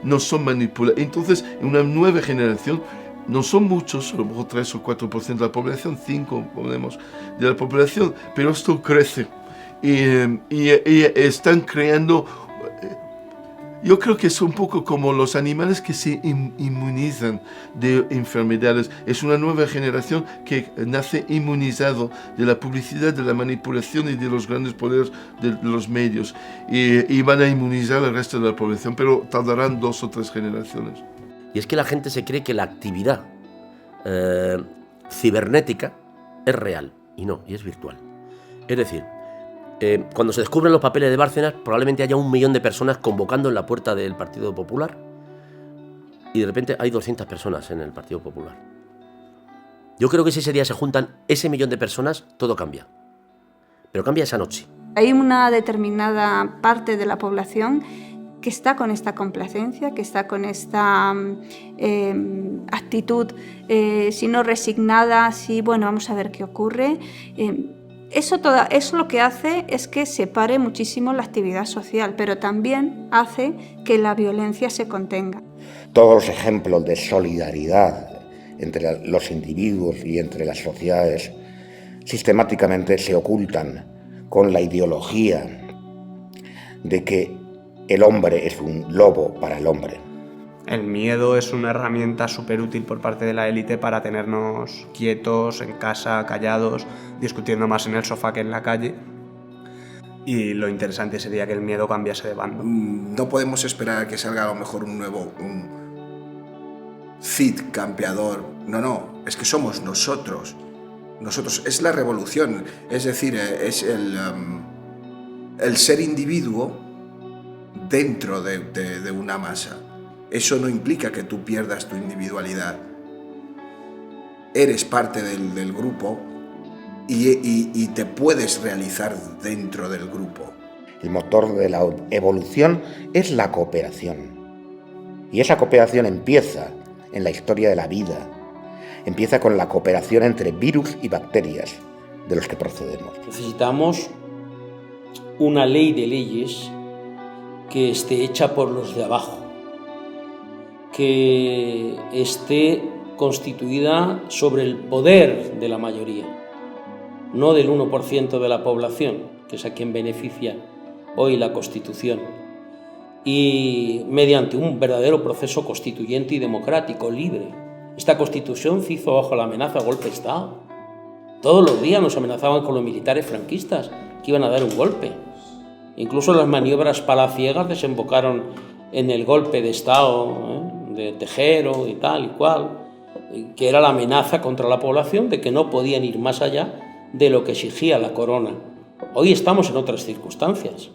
no son manipulados. Entonces, una nueva generación, no son muchos, a lo mejor 3 o 4% de la población, 5% ponemos de la población, pero esto crece y están creando. Yo creo que es un poco como los animales que se inmunizan de enfermedades. Es una nueva generación que nace inmunizado de la publicidad, de la manipulación y de los grandes poderes de los medios. Y van a inmunizar al resto de la población, pero tardarán 2 o 3 generaciones. Y es que la gente se cree que la actividad cibernética es real, y no, y es virtual. Es decir, cuando se descubren los papeles de Bárcenas, probablemente haya 1 millón de personas convocando en la puerta del Partido Popular, y de repente hay 200 personas en el Partido Popular. Yo creo que si ese día se juntan ese 1 millón de personas, todo cambia. Pero cambia esa noche. Hay una determinada parte de la población que está con esta complacencia, que está con esta actitud, si no resignada, si bueno, vamos a ver qué ocurre. Eso lo que hace es que separe muchísimo la actividad social, pero también hace que la violencia se contenga. Todos los ejemplos de solidaridad entre los individuos y entre las sociedades sistemáticamente se ocultan con la ideología de que el hombre es un lobo para el hombre. El miedo es una herramienta súper útil por parte de la élite para tenernos quietos, en casa, callados, discutiendo más en el sofá que en la calle. Y lo interesante sería que el miedo cambiase de bando. No podemos esperar a que salga a lo mejor un Cid campeador. No, es que somos nosotros. Nosotros, es la revolución, es decir, es el ser individuo dentro de una masa. Eso no implica que tú pierdas tu individualidad. Eres parte del grupo y te puedes realizar dentro del grupo. El motor de la evolución es la cooperación. Y esa cooperación empieza en la historia de la vida. Empieza con la cooperación entre virus y bacterias de los que procedemos. Necesitamos una ley de leyes que esté hecha por los de abajo, que esté constituida sobre el poder de la mayoría, no del 1% de la población, que es a quien beneficia hoy la Constitución, y mediante un verdadero proceso constituyente y democrático, libre. Esta Constitución se hizo bajo la amenaza de golpe de Estado. Todos los días nos amenazaban con los militares franquistas que iban a dar un golpe. Incluso las maniobras palaciegas desembocaron en el golpe de Estado de Tejero y tal y cual, que era la amenaza contra la población de que no podían ir más allá de lo que exigía la corona. Hoy estamos en otras circunstancias.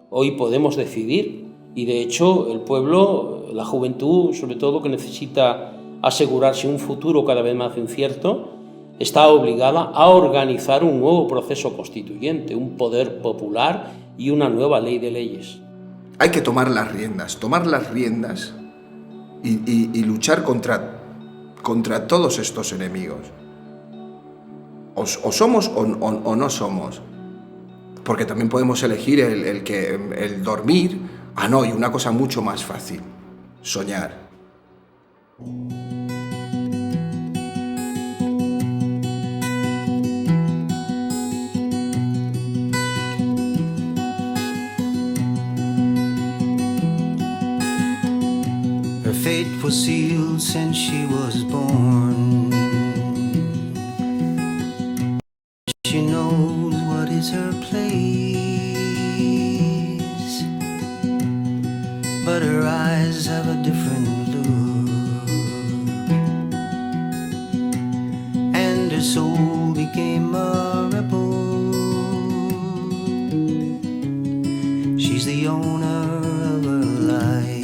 Hoy podemos decidir y, de hecho, el pueblo, la juventud, sobre todo, que necesita asegurarse un futuro cada vez más incierto, está obligada a organizar un nuevo proceso constituyente, un poder popular y una nueva ley de leyes. Hay que tomar las riendas y luchar contra todos estos enemigos. O somos o no somos. Porque también podemos elegir el dormir. No, y una cosa mucho más fácil, soñar. Her fate was sealed since she was born. She knows what is her place, but her eyes have a different look, and her soul became a rebel. She's the owner of her life.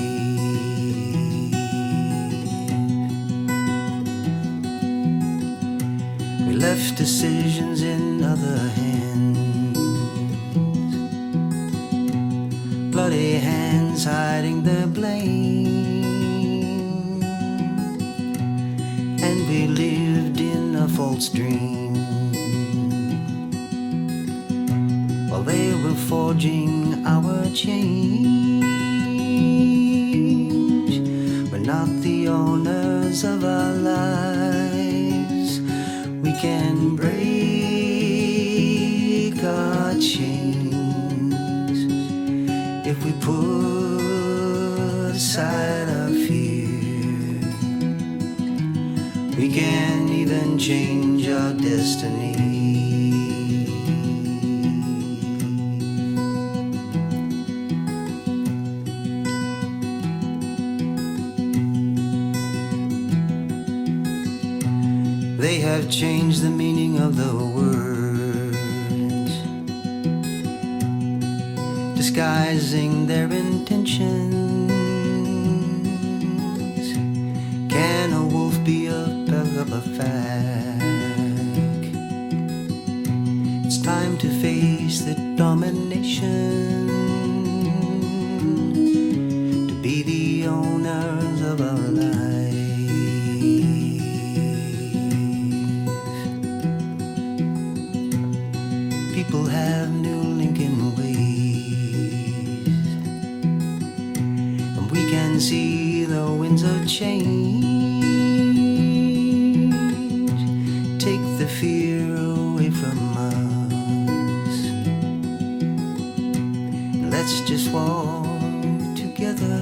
We left decisions in other hands, bloody hands hiding the blame, and we lived in a false dream while they were forging our change. We're not the owners of our lives. We can break our chains if we put aside our fear. We can even change our destiny. They have changed the meaning of the words, disguising their intentions. Can a wolf be a pack of a fact? It's time to face the domination, to be the owners of our lives. People have new Lincoln ways, and we can see the winds of change. Take the fear away from us. Let's just walk together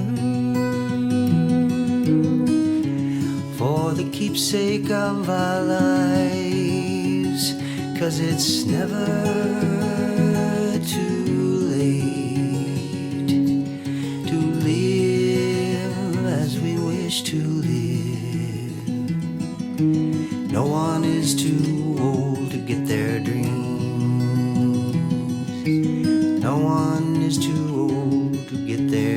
for the keepsake of our lives, 'cause it's never too late to live as we wish to live. No one is too old to get their dreams. No one is too old to get their